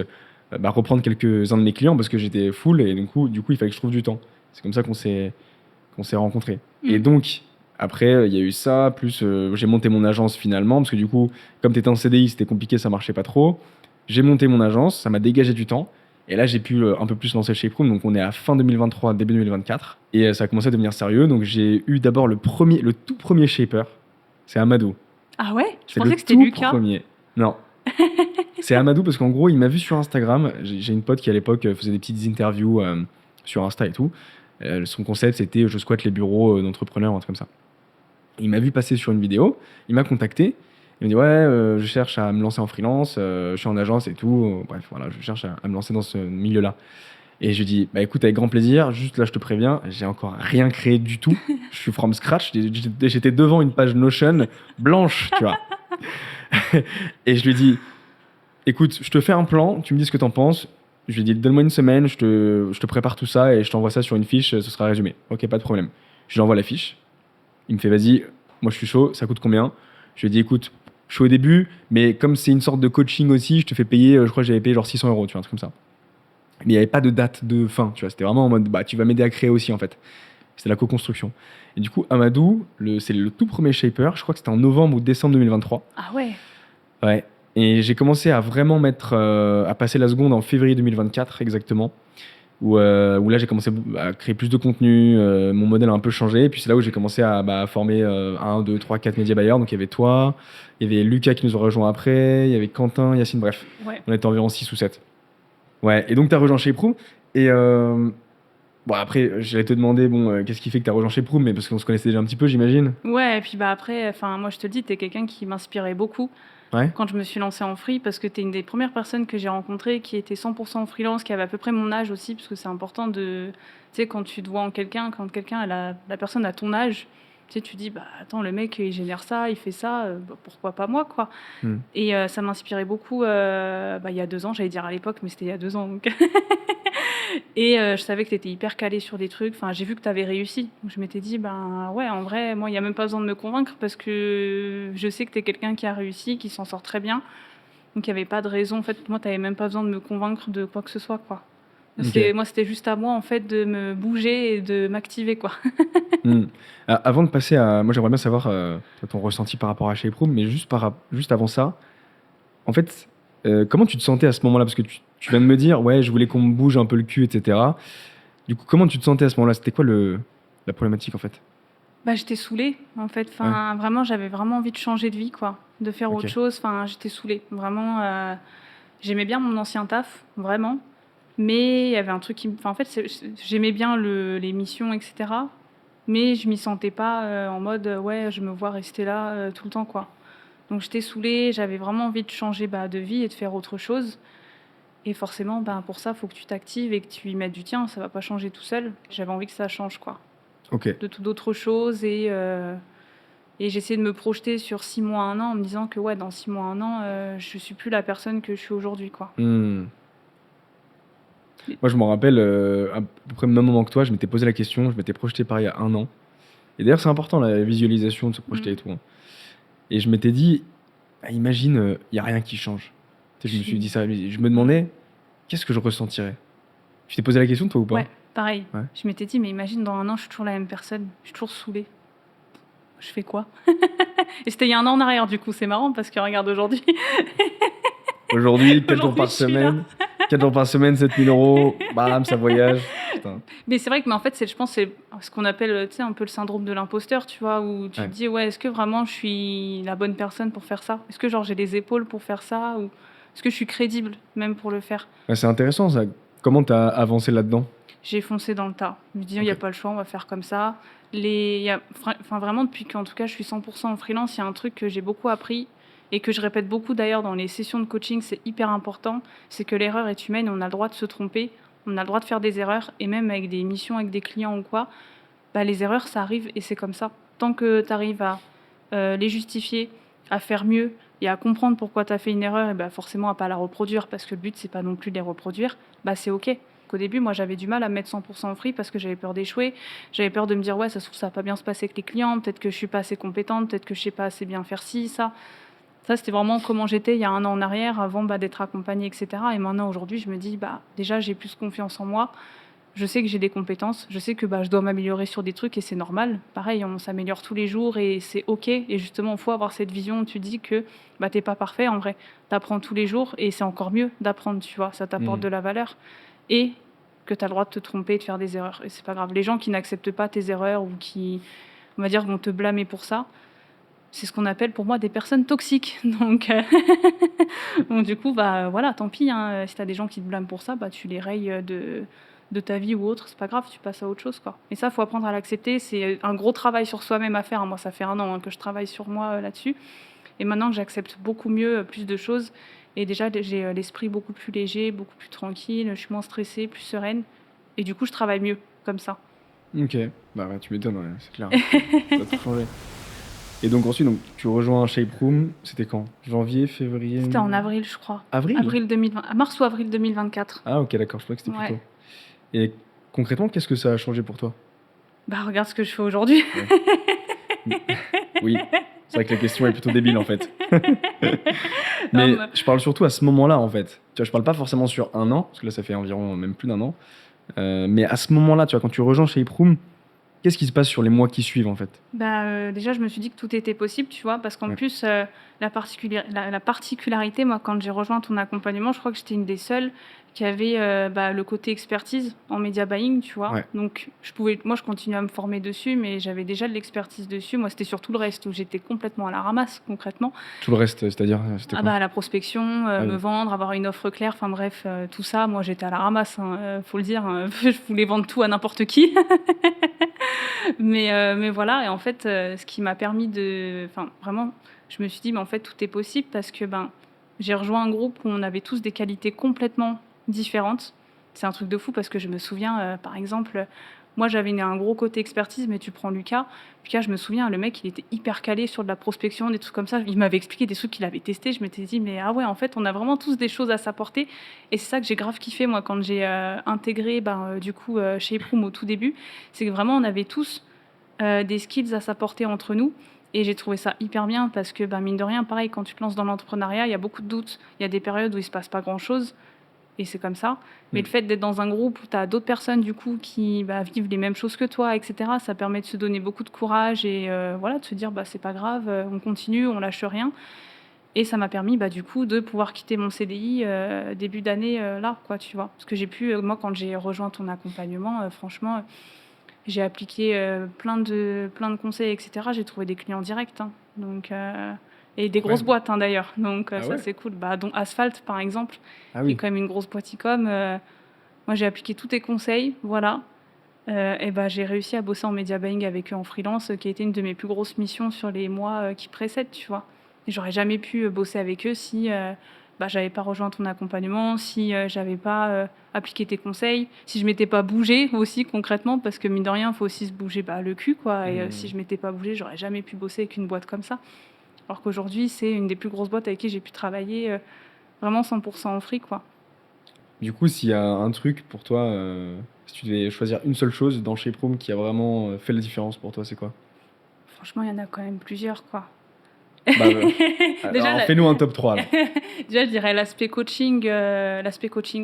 S1: reprendre quelques-uns de mes clients parce que j'étais full et du coup, il fallait que je trouve du temps. C'est comme ça qu'on s'est rencontrés. Et donc, après, il y a eu ça, plus j'ai monté mon agence finalement, parce que du coup, comme tu étais en CDI, c'était compliqué, ça marchait pas trop. J'ai monté mon agence, ça m'a dégagé du temps. Et là, j'ai pu un peu plus lancer Shape Room. Donc, on est à fin 2023, début 2024. Et ça a commencé à devenir sérieux. Donc, j'ai eu d'abord le tout premier shaper. C'est Amadou.
S2: Ah ouais? Je
S1: C'est
S2: pensais
S1: le
S2: que c'était
S1: tout
S2: Lucas.
S1: premier. Non. C'est Amadou parce qu'en gros, il m'a vu sur Instagram. J'ai une pote qui, à l'époque, faisait des petites interviews sur Insta et tout. Son concept, c'était je squatte les bureaux d'entrepreneurs, un truc comme ça. Il m'a vu passer sur une vidéo. Il m'a contacté. Il m'a dit, ouais, je cherche à me lancer en freelance. Je suis en agence et tout. Bref, voilà, je cherche à me lancer dans ce milieu-là. Et je lui dis, bah écoute, avec grand plaisir. Juste là, je te préviens, j'ai encore rien créé du tout. Je suis from scratch. J'étais devant une page Notion blanche, tu vois. Et je lui dis, écoute, je te fais un plan, tu me dis ce que t'en penses. Je lui ai dit, donne-moi une semaine, je te prépare tout ça et je t'envoie ça sur une fiche, ce sera résumé. Ok, pas de problème. Je lui envoie la fiche. Il me fait, vas-y, moi je suis chaud, ça coûte combien? Je lui ai dit, écoute, je suis au début, mais comme c'est une sorte de coaching aussi, je te fais payer, je crois que j'avais payé genre 600 euros, tu vois, un truc comme ça. Mais il n'y avait pas de date de fin, tu vois, c'était vraiment en mode, bah tu vas m'aider à créer aussi en fait. C'était la co-construction. Et du coup, Amadou, c'est le tout premier shaper, je crois que c'était en novembre ou décembre 2023.
S2: Ah ouais.
S1: Ouais. Et j'ai commencé à vraiment à passer la seconde en février 2024 exactement, où là j'ai commencé à créer plus de contenu, mon modèle a un peu changé, et puis c'est là où j'ai commencé à former 1, 2, 3, 4 médias buyers. Donc il y avait toi, il y avait Lucas qui nous a rejoint après, il y avait Quentin, Yacine, bref,
S2: Ouais.
S1: on était environ 6 ou 7. Ouais, et donc tu as rejoint Shape Room, et bon après j'allais te demander, qu'est-ce qui fait que tu as rejoint Shape Room, mais parce qu'on se connaissait déjà un petit peu, j'imagine.
S2: Ouais, et puis bah après, enfin moi je te le dis, t'es quelqu'un qui m'inspirait beaucoup
S1: Ouais.
S2: quand je me suis lancée en free, parce que t'es une des premières personnes que j'ai rencontrées qui était 100% en freelance, qui avait à peu près mon âge aussi, parce que c'est important de, tu sais, quand tu te vois en quelqu'un, quand quelqu'un, la personne a ton âge, tu sais, tu dis, bah attends, le mec il génère ça, il fait ça, bah, pourquoi pas moi, quoi.
S1: Hmm.
S2: Et ça m'inspirait beaucoup, il y a 2 ans, j'allais dire à l'époque, mais c'était il y a 2 ans, donc. Et je savais que tu étais hyper calé sur des trucs. Enfin, j'ai vu que tu avais réussi. Donc je m'étais dit, ben ouais, en vrai, moi, il n'y a même pas besoin de me convaincre parce que je sais que tu es quelqu'un qui a réussi, qui s'en sort très bien. Donc il n'y avait pas de raison. En fait, moi, tu n'avais même pas besoin de me convaincre de quoi que ce soit, quoi.
S1: Ok.
S2: Moi, c'était juste à moi, en fait, de me bouger et de m'activer, quoi.
S1: Hmm. Avant de passer à... Moi, j'aimerais bien savoir ton ressenti par rapport à Shape Room, mais juste avant ça, en fait, comment tu te sentais à ce moment-là? Parce que tu viens de me dire, ouais, je voulais qu'on me bouge un peu le cul, etc. Du coup, comment tu te sentais à ce moment-là? C'était quoi la problématique, en fait?
S2: Bah, j'étais saoulée, en fait. Enfin, vraiment, j'avais vraiment envie de changer de vie, quoi. De faire
S1: Ok.
S2: autre chose. Enfin, j'étais saoulée. Vraiment, j'aimais bien mon ancien taf, vraiment. Mais il y avait un truc qui me... Enfin, en fait, j'aimais bien les missions, etc. Mais je m'y sentais pas en mode, ouais, je me vois rester là tout le temps, quoi. Donc, j'étais saoulée. J'avais vraiment envie de changer de vie et de faire autre chose. Et forcément, pour ça, il faut que tu t'actives et que tu y mettes du tien. Ça va pas changer tout seul. J'avais envie que ça change, quoi.
S1: Ok.
S2: D'autres choses Et j'essayais de me projeter sur 6 mois, 1 an, en me disant que ouais, dans 6 mois, 1 an, je suis plus la personne que je suis aujourd'hui, quoi.
S1: Hmm. Moi, je me rappelle, à peu près au même moment que toi, je m'étais posé la question, je m'étais projeté pareil il y a 1 an. Et d'ailleurs, c'est important la visualisation de se projeter et tout, hein. Et je m'étais dit, ah, imagine, il n'y a rien qui change. Tu sais, je me suis dit ça, mais je me demandais, qu'est-ce que je ressentirais? Tu t'es posé la question, toi, ou pas?
S2: Ouais, pareil.
S1: Ouais.
S2: Je m'étais dit, mais imagine, dans 1 an, je suis toujours la même personne. Je suis toujours saoulée. Je fais quoi? Et c'était il y a 1 an en arrière, du coup. C'est marrant parce que regarde aujourd'hui.
S1: Aujourd'hui, 4 jours
S2: Aujourd'hui,
S1: par
S2: je suis là.
S1: semaine. 4 jours par semaine, 7 000 euros. Bam, ça voyage. Putain.
S2: Mais c'est vrai que, mais en fait, je pense, c'est ce qu'on appelle, tu sais, un peu le syndrome de l'imposteur, tu vois, où tu
S1: Ouais.
S2: te dis, ouais, est-ce que vraiment je suis la bonne personne pour faire ça? Est-ce que, genre, j'ai les épaules pour faire ça? Ou est-ce que je suis crédible même pour le faire?
S1: Ouais, c'est intéressant, ça. Comment t'as avancé là-dedans?
S2: J'ai foncé dans le tas. Je me dis, il n'y a
S1: Ok.
S2: pas le choix, on va faire comme ça. Enfin, vraiment, depuis qu'en tout cas, je suis 100% en freelance, il y a un truc que j'ai beaucoup appris et que je répète beaucoup d'ailleurs dans les sessions de coaching, c'est hyper important, c'est que l'erreur est humaine, on a le droit de se tromper, on a le droit de faire des erreurs, et même avec des missions, avec des clients ou quoi, bah, les erreurs, ça arrive et c'est comme ça. Tant que tu arrives à les justifier, à faire mieux et à comprendre pourquoi tu as fait une erreur, et bah, forcément à pas la reproduire, parce que le but, c'est pas non plus de les reproduire, bah, c'est OK. Qu'au début, moi, j'avais du mal à me mettre 100% en free parce que j'avais peur d'échouer. J'avais peur de me dire, ouais, ça se trouve, ça va pas bien se passer avec les clients. Peut-être que je suis pas assez compétente. Peut-être que je sais pas assez bien faire ci, ça. Ça, c'était vraiment comment j'étais il y a 1 an en arrière, avant d'être accompagnée, etc. Et maintenant, aujourd'hui, je me dis, bah, déjà, j'ai plus confiance en moi. Je sais que j'ai des compétences. Je sais que je dois m'améliorer sur des trucs et c'est normal. Pareil, on s'améliore tous les jours et c'est OK. Et justement, il faut avoir cette vision où tu dis que t'es pas parfait en vrai. Tu apprends tous les jours et c'est encore mieux d'apprendre, tu vois. Ça t'apporte de la valeur. Et que tu as le droit de te tromper et de faire des erreurs. Et c'est pas grave. Les gens qui n'acceptent pas tes erreurs ou qui, on va dire, vont te blâmer pour ça, c'est ce qu'on appelle pour moi des personnes toxiques. Donc, donc du coup, voilà, tant pis. Hein. Si tu as des gens qui te blâment pour ça, tu les rayes de ta vie ou autre. C'est pas grave, tu passes à autre chose, quoi. Et ça, il faut apprendre à l'accepter. C'est un gros travail sur soi-même à faire. Moi, ça fait 1 an que je travaille sur moi là-dessus. Et maintenant que j'accepte beaucoup mieux, plus de choses, et déjà j'ai l'esprit beaucoup plus léger, beaucoup plus tranquille, je suis moins stressée, plus sereine. Et du coup, je travaille mieux comme ça.
S1: Ok, bah ouais, tu m'étonnes, ouais, c'est clair. Ça a tout changé. Et donc ensuite, tu rejoins Shape Room, c'était quand? Janvier, février?
S2: C'était en avril, je crois.
S1: Avril?
S2: Avril 2020, mars ou avril 2024.
S1: Ah ok, d'accord, je crois que c'était plus
S2: Ouais.
S1: tôt. Et concrètement, qu'est-ce que ça a changé pour toi?
S2: Regarde ce que je fais aujourd'hui.
S1: Oui, c'est vrai que la question est plutôt débile en fait.
S2: Non,
S1: Mais je parle surtout à ce moment-là en fait. Tu vois, je parle pas forcément sur 1 an, parce que là ça fait environ même plus d'1 an. Mais à ce moment-là, tu vois, quand tu rejoins Shape Room, qu'est-ce qui se passe sur les mois qui suivent en fait?
S2: Déjà, je me suis dit que tout était possible, tu vois, parce qu'en
S1: Ouais.
S2: plus, la particularité, moi, quand j'ai rejoint ton accompagnement, je crois que j'étais une des seules qui avait le côté expertise en media buying, tu vois.
S1: Ouais.
S2: Donc, moi, je continuais à me former dessus, mais j'avais déjà de l'expertise dessus. Moi, c'était sur tout le reste où j'étais complètement à la ramasse, concrètement.
S1: Tout le reste, c'est-à-dire, c'était quoi?
S2: La prospection,
S1: oui.
S2: me vendre, avoir une offre claire, enfin bref, tout ça, moi, j'étais à la ramasse, hein, faut le dire. Je voulais vendre tout à n'importe qui. Mais voilà, et en fait, ce qui m'a permis de... Enfin, vraiment, je me suis dit, mais en fait, tout est possible parce que j'ai rejoint un groupe où on avait tous des qualités complètement différentes. C'est un truc de fou parce que je me souviens, par exemple, moi, j'avais un gros côté expertise, mais tu prends Lucas. Lucas, je me souviens, le mec, il était hyper calé sur de la prospection, des trucs comme ça. Il m'avait expliqué des trucs qu'il avait testés. Je m'étais dit, mais ah ouais, en fait, on a vraiment tous des choses à s'apporter. Et c'est ça que j'ai grave kiffé, moi, quand j'ai intégré, Shape Room au tout début. C'est que vraiment, on avait tous des skills à s'apporter entre nous. Et j'ai trouvé ça hyper bien parce que, mine de rien, pareil, quand tu te lances dans l'entrepreneuriat, il y a beaucoup de doutes. Il y a des périodes où il ne se passe pas grand-chose. Et c'est comme ça. Mais le fait d'être dans un groupe où tu as d'autres personnes du coup qui vivent les mêmes choses que toi, etc., ça permet de se donner beaucoup de courage et de se dire c'est pas grave, on continue, on lâche rien. Et ça m'a permis du coup de pouvoir quitter mon CDI début d'année là, quoi, tu vois. Parce que j'ai pu, moi quand j'ai rejoint ton accompagnement, franchement, j'ai appliqué plein de conseils, etc. J'ai trouvé des clients directs. Hein. Donc... et des grosses boîtes d'ailleurs, donc ça c'est cool. Dont Asphalt par exemple, qui est quand même une grosse boîte e-com. Moi j'ai appliqué tous tes conseils, voilà. J'ai réussi à bosser en media buying avec eux en freelance, qui a été une de mes plus grosses missions sur les mois qui précèdent, tu vois. Et j'aurais jamais pu bosser avec eux si bah, j'avais pas rejoint ton accompagnement, si j'avais pas appliqué tes conseils, si je m'étais pas bougée aussi concrètement, parce que mine de rien, il faut aussi se bouger le cul, quoi. Et si je m'étais pas bougée, j'aurais jamais pu bosser avec une boîte comme ça. Alors qu'aujourd'hui, c'est une des plus grosses boîtes avec qui j'ai pu travailler vraiment 100% en free, quoi.
S1: Du coup, s'il y a un truc pour toi, si tu devais choisir une seule chose dans Shape Room qui a vraiment fait la différence pour toi, c'est quoi?
S2: Franchement, il y en a quand même plusieurs, quoi.
S1: Bah,
S2: Déjà,
S1: alors, fais-nous un top 3 là.
S2: Déjà, je dirais l'aspect coaching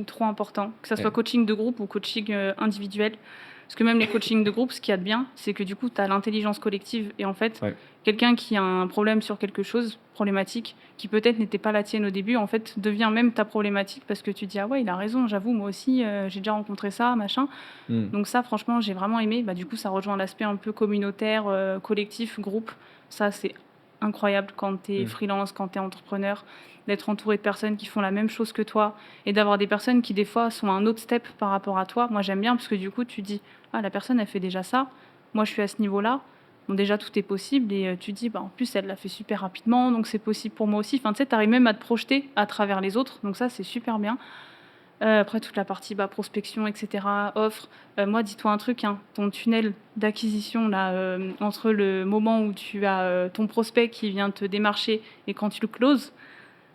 S2: trop important, que ça soit
S1: Ouais.
S2: coaching de groupe ou coaching individuel. Parce que même les coachings de groupe, ce qu'il y a de bien, c'est que du coup, tu as l'intelligence collective. Et en fait,
S1: Ouais.
S2: quelqu'un qui a un problème sur quelque chose, problématique, qui peut-être n'était pas la tienne au début, en fait, devient même ta problématique parce que tu dis, ah ouais, il a raison, j'avoue, moi aussi, j'ai déjà rencontré ça, machin. Donc ça, franchement, j'ai vraiment aimé. Bah, du coup, ça rejoint l'aspect un peu communautaire, collectif, groupe. Ça, c'est incroyable quand tu es freelance, quand tu es entrepreneur, d'être entouré de personnes qui font la même chose que toi et d'avoir des personnes qui, des fois, sont un autre step par rapport à toi. Moi, j'aime bien parce que du coup, tu dis, ah, la personne, elle fait déjà ça. Moi, je suis à ce niveau-là. Bon, déjà, tout est possible et tu dis, bah, en plus, elle l'a fait super rapidement, donc c'est possible pour moi aussi. Enfin, tu sais, tu arrives même à te projeter à travers les autres. Donc ça, c'est super bien. Après, toute la partie prospection, etc., offre. Moi, dis-toi un truc, hein, ton tunnel d'acquisition, là, entre le moment où tu as ton prospect qui vient te démarcher et quand tu le closes,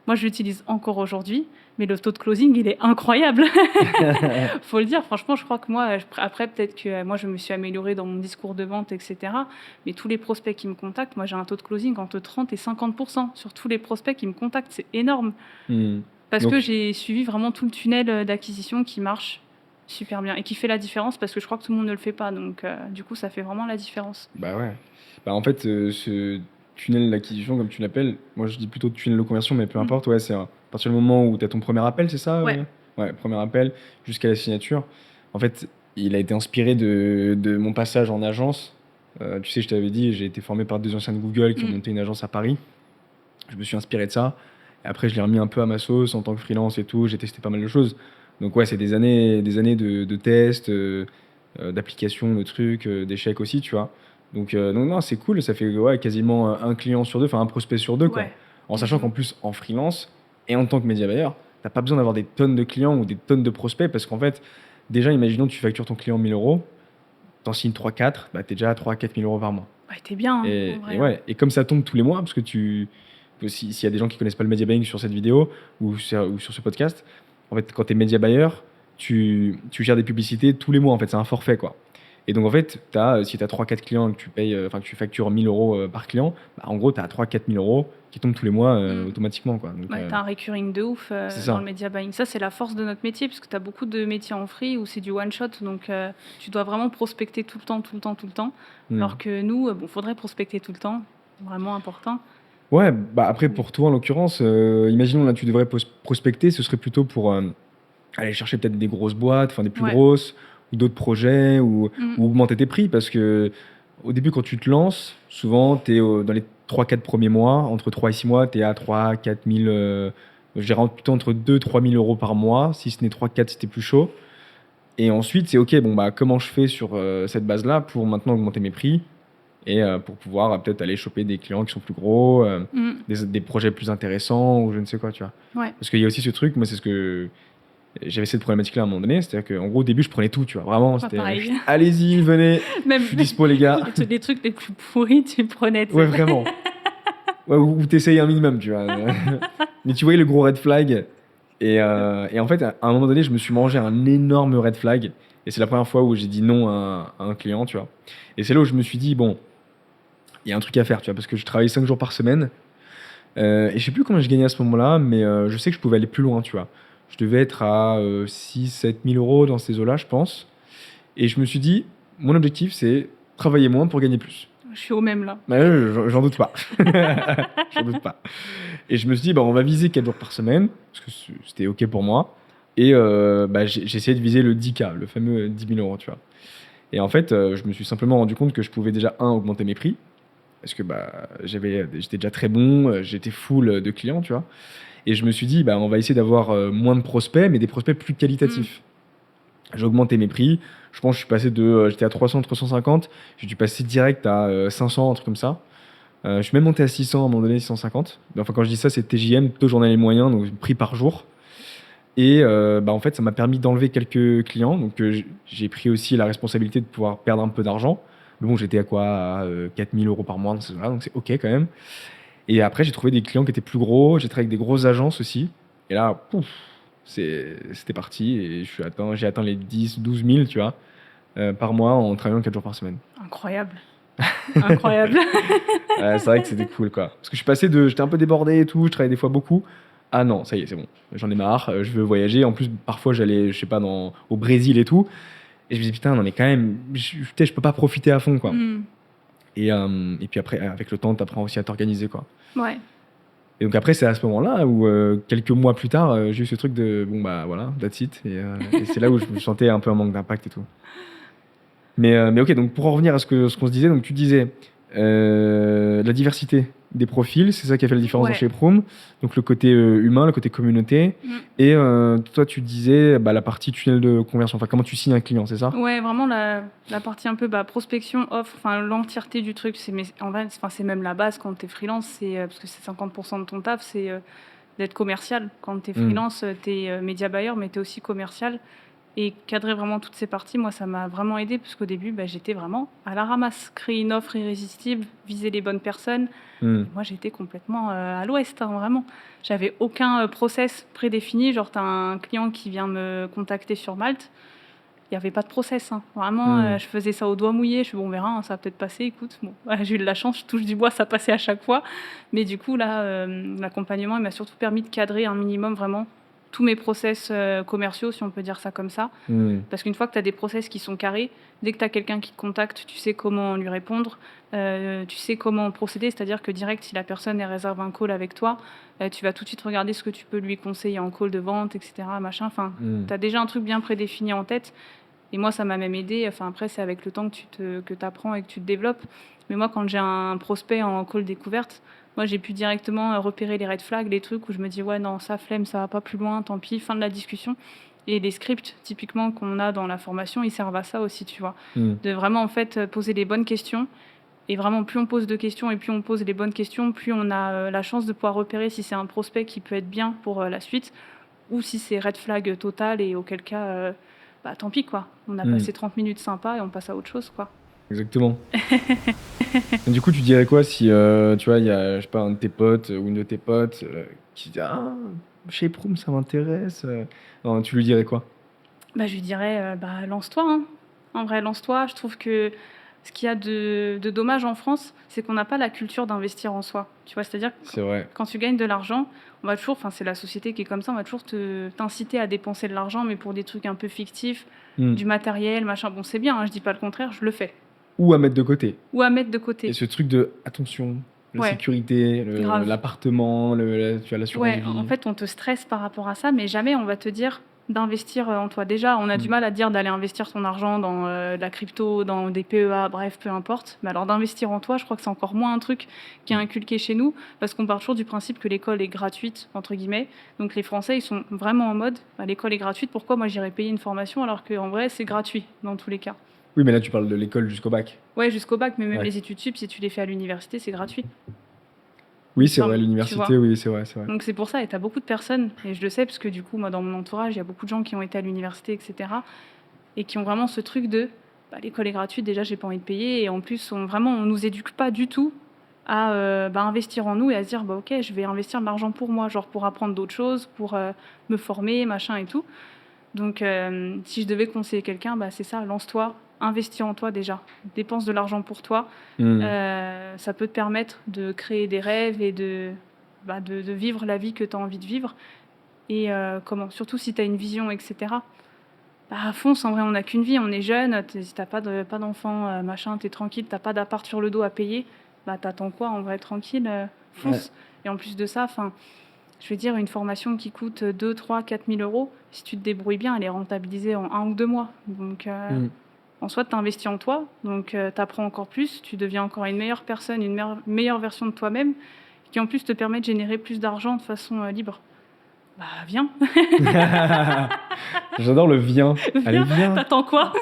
S2: moi, je l'utilise encore aujourd'hui, mais le taux de closing, il est incroyable. Faut le dire, franchement, je crois que moi, après, peut-être que moi, je me suis améliorée dans mon discours de vente, etc., mais tous les prospects qui me contactent, moi, j'ai un taux de closing entre 30 et 50% sur tous les prospects qui me contactent. C'est énorme. Parce
S1: Donc-
S2: que j'ai suivi vraiment tout le tunnel d'acquisition qui marche super bien et qui fait la différence parce que je crois que tout le monde ne le fait pas. Donc, du coup, ça fait vraiment la différence.
S1: Bah ouais. Bah en fait, ce tunnel d'acquisition, comme tu l'appelles, moi je dis plutôt tunnel de conversion, mais peu importe, ouais, c'est à partir du moment où tu as ton premier appel, c'est ça?
S2: Ouais.
S1: Ouais, premier appel jusqu'à la signature. En fait, il a été inspiré de mon passage en agence. Tu sais, je t'avais dit, j'ai été formé par 2 anciens de Google qui ont monté une agence à Paris. Je me suis inspiré de ça. Et après, je l'ai remis un peu à ma sauce en tant que freelance et tout. J'ai testé pas mal de choses. Donc ouais, c'est des années de tests, d'applications, de trucs, d'échecs aussi, tu vois. Donc non, c'est cool. Ça fait ouais, quasiment un client sur deux, enfin un prospect sur deux, quoi.
S2: Ouais.
S1: En sachant qu'en plus, en freelance et en tant que média buyer, t'as pas besoin d'avoir des tonnes de clients ou des tonnes de prospects parce qu'en fait, déjà, imaginons que tu factures ton client 1 000 €, t'en signes 3-4, bah, t'es déjà à 3-4 000 € par mois.
S2: Ouais, t'es bien. Hein,
S1: Et,
S2: en vrai,
S1: et ouais, et comme ça tombe tous les mois, parce que s'il y a des gens qui connaissent pas le media buying sur cette vidéo ou sur ce podcast, en fait, quand tu es media buyer, tu gères des publicités tous les mois, en fait, c'est un forfait, quoi. Et donc, en fait, si tu as 3-4 clients et que tu payes, que tu factures 1 000 € par client, bah, en gros, tu as 3-4 000 € qui tombent tous les mois automatiquement, quoi. Donc,
S2: ouais, t'as un recurring de ouf
S1: c'est ça.
S2: dans le media buying. Ça, c'est la force de notre métier, parce que t'as beaucoup de métiers en free où c'est du one shot, donc tu dois vraiment prospecter tout le temps. Alors que nous, bon, faudrait prospecter tout le temps, vraiment important.
S1: Ouais, bah après, pour toi, en l'occurrence, imaginons là, tu devrais prospecter, ce serait plutôt pour aller chercher peut-être des grosses boîtes, enfin des plus
S2: Ouais.
S1: grosses, ou d'autres projets, ou augmenter tes prix, parce que au début, quand tu te lances, souvent, tu es dans les 3-4 premiers mois, entre 3 et 6 mois, tu es à 3-4 000, je dirais plutôt entre 2-3 000 € par mois, si ce n'est 3-4 si t'es plus chaud. Et ensuite, c'est OK, bon, bah, comment je fais sur cette base-là pour maintenant augmenter mes prix et pour pouvoir peut-être aller choper des clients qui sont plus gros, des projets plus intéressants ou je ne sais quoi, tu vois.
S2: Ouais.
S1: Parce qu'il y a aussi ce truc, moi, c'est ce que j'avais cette problématique-là à un moment donné, c'est-à-dire qu'en gros, au début, je prenais tout, tu vois, vraiment, c'était
S2: pareil.
S1: allez-y, venez,
S2: Même
S1: je suis dispo, les gars.
S2: les trucs les plus pourris, tu prenais. tu sais.
S1: Ouais, vraiment. Ouais, ou t'essayes un minimum, tu vois. Mais tu voyais le gros red flag. Et en fait, à un moment donné, je me suis mangé un énorme red flag. Et c'est la première fois où j'ai dit non à un client, tu vois. Et c'est là où je me suis dit, bon, il y a un truc à faire, tu vois, parce que je travaillais 5 jours par semaine. Et je sais plus combien je gagnais à ce moment-là, mais je sais que je pouvais aller plus loin, tu vois. Je devais être à 6-7 000 € dans ces eaux-là, je pense. Et je me suis dit, mon objectif, c'est travailler moins pour gagner plus.
S2: Je suis au même là.
S1: Mais j'en doute pas. J'en doute pas. Et je me suis dit, bah, on va viser 4 jours par semaine, parce que c'était OK pour moi. Et j'ai essayé de viser le 10K, le fameux 10 000 €, tu vois. Et en fait, je me suis simplement rendu compte que je pouvais déjà, augmenter mes prix, parce que j'étais déjà très bon, j'étais full de clients, tu vois. Et je me suis dit, bah, on va essayer d'avoir moins de prospects, mais des prospects plus qualitatifs. J'ai augmenté mes prix. Je pense que je suis passé j'étais à 300, 350. J'ai dû passer direct à 500, un truc comme ça. Je suis même monté à 600 à un moment donné, 650. Enfin, quand je dis ça, c'est TJM, taux journalier moyen, donc prix par jour. Et en fait, ça m'a permis d'enlever quelques clients. Donc, j'ai pris aussi la responsabilité de pouvoir perdre un peu d'argent. Mais bon, j'étais à quoi? À 4000 euros par mois, donc c'est OK quand même. Et après, j'ai trouvé des clients qui étaient plus gros. J'ai travaillé avec des grosses agences aussi. Et là, pouf, c'était parti. Et j'ai atteint les 10, 12 000, tu vois, par mois en travaillant 4 jours par semaine.
S2: Incroyable. Incroyable.
S1: C'est vrai que c'était cool, quoi. Parce que j'étais un peu débordé et tout, je travaillais des fois beaucoup. Ah non, ça y est, c'est bon. J'en ai marre, je veux voyager. En plus, parfois, j'allais, je sais pas, au Brésil et tout. Et je me dis, putain, non, mais quand même, je peux pas profiter à fond, quoi. Et puis après, avec le temps, t'apprends aussi à t'organiser, quoi.
S2: Ouais.
S1: Et donc après, c'est à ce moment-là où, quelques mois plus tard, j'ai eu ce truc de, bon, bah voilà, that's it. Et c'est là où je me sentais un peu un manque d'impact et tout. Mais ok, donc pour en revenir à ce qu'on se disait, donc tu disais la diversité des profils, c'est ça qui a fait la différence
S2: Ouais.
S1: dans chez Proom. Donc le côté humain, le côté communauté. Et toi, tu disais la partie tunnel de conversion. Enfin, comment tu signes un client, c'est ça?
S2: Ouais, vraiment la partie un peu prospection, offre, enfin l'entièreté du truc. En vrai, c'est même la base quand t'es freelance, parce que c'est 50% de ton taf, c'est d'être commercial. Quand t'es freelance, t'es média buyer, mais t'es aussi commercial. Et cadrer vraiment toutes ces parties, moi, ça m'a vraiment aidé parce qu'au début, j'étais vraiment à la ramasse. Créer une offre irrésistible, viser les bonnes personnes. Moi, j'étais complètement à l'ouest, hein, vraiment. J'avais aucun process prédéfini. Genre, tu as un client qui vient me contacter sur Malte. Il n'y avait pas de process. Hein. Vraiment, je faisais ça au doigt mouillé. Je suis bon, on verra, hein, ça va peut-être passer. Écoute, bon, j'ai eu de la chance, je touche du bois, ça passait à chaque fois. Mais du coup, là, l'accompagnement, il m'a surtout permis de cadrer un minimum vraiment tous mes process commerciaux, si on peut dire ça comme ça. Parce qu'une fois que tu as des process qui sont carrés, dès que tu as quelqu'un qui te contacte, tu sais comment lui répondre, tu sais comment procéder, c'est-à-dire que direct, si la personne elle réserve un call avec toi, tu vas tout de suite regarder ce que tu peux lui conseiller en call de vente, etc. Machin. Enfin, tu as déjà un truc bien prédéfini en tête. Et moi, ça m'a même aidé. Enfin, après, c'est avec le temps que tu apprends et que tu te développes. Mais moi, quand j'ai un prospect en call découverte, moi, j'ai pu directement repérer les red flags, les trucs où je me dis, ouais, non, ça, flemme, ça va pas plus loin, tant pis, fin de la discussion. Et les scripts, typiquement, qu'on a dans la formation, ils servent à ça aussi, tu vois. De vraiment, en fait, poser les bonnes questions. Et vraiment, plus on pose de questions et plus on pose les bonnes questions, plus on a la chance de pouvoir repérer si c'est un prospect qui peut être bien pour la suite ou si c'est red flag total et auquel cas, tant pis, quoi. On a passé 30 minutes sympa et on passe à autre chose, quoi.
S1: Exactement. Du coup, tu dirais quoi si, tu vois, il y a, je sais pas, un de tes potes ou une de tes potes qui dit « Ah, chez Proom, ça m'intéresse. » Non, tu lui dirais quoi?
S2: Je lui dirais, lance-toi. Hein. En vrai, lance-toi. Je trouve que ce qu'il y a de dommage en France, c'est qu'on n'a pas la culture d'investir en soi. Tu vois, c'est-à-dire
S1: C'est vrai.
S2: quand tu gagnes de l'argent, on va toujours, c'est la société qui est comme ça, on va toujours t'inciter à dépenser de l'argent, mais pour des trucs un peu fictifs, du matériel, machin. Bon, c'est bien, hein, je dis pas le contraire, je le fais.
S1: Ou à mettre de côté.
S2: Ou à mettre de côté.
S1: Et ce truc de attention, la sécurité, l'appartement, tu as l'assurance vie.
S2: En fait, on te stresse par rapport à ça, mais jamais on va te dire d'investir en toi. Déjà, on a du mal à dire d'aller investir son argent dans la crypto, dans des PEA, bref, peu importe. Mais alors d'investir en toi, je crois que c'est encore moins un truc qui est inculqué chez nous, parce qu'on part toujours du principe que l'école est gratuite, entre guillemets. Donc les Français, ils sont vraiment en mode, l'école est gratuite, pourquoi moi j'irais payer une formation alors qu'en vrai, c'est gratuit dans tous les cas.
S1: Oui, mais là, tu parles de l'école jusqu'au bac.
S2: Ouais, jusqu'au bac, mais même les études sup, si tu les fais à l'université, c'est gratuit.
S1: Oui, c'est vrai, l'université, oui, c'est vrai.
S2: Donc c'est pour ça, et tu as beaucoup de personnes, et je le sais, parce que du coup, moi, dans mon entourage, il y a beaucoup de gens qui ont été à l'université, etc., et qui ont vraiment ce truc de, l'école est gratuite, déjà, j'ai pas envie de payer, et en plus, on nous éduque pas du tout à investir en nous, et à se dire, ok, je vais investir de l'argent pour moi, genre pour apprendre d'autres choses, pour me former, machin et tout. Donc, si je devais conseiller quelqu'un, c'est ça, lance-toi, investis en toi déjà, dépense de l'argent pour toi. Ça peut te permettre de créer des rêves et de vivre la vie que tu as envie de vivre. Et surtout si tu as une vision, etc. Fonce, en vrai, on n'a qu'une vie, on est jeune, si tu n'as pas d'enfant, machin, tu es tranquille, tu n'as pas d'appart sur le dos à payer, t'attends quoi, en vrai, tranquille, fonce. Ouais. Et en plus de ça, je veux dire, une formation qui coûte 2, 3, 4 000 euros, si tu te débrouilles bien, elle est rentabilisée en 1 ou 2 mois. Donc, en soi, tu investis en toi, donc tu apprends encore plus, tu deviens encore une meilleure personne, une meilleure version de toi-même, qui en plus te permet de générer plus d'argent de façon libre. Viens.
S1: J'adore le viens. Allez, viens.
S2: T'attends quoi?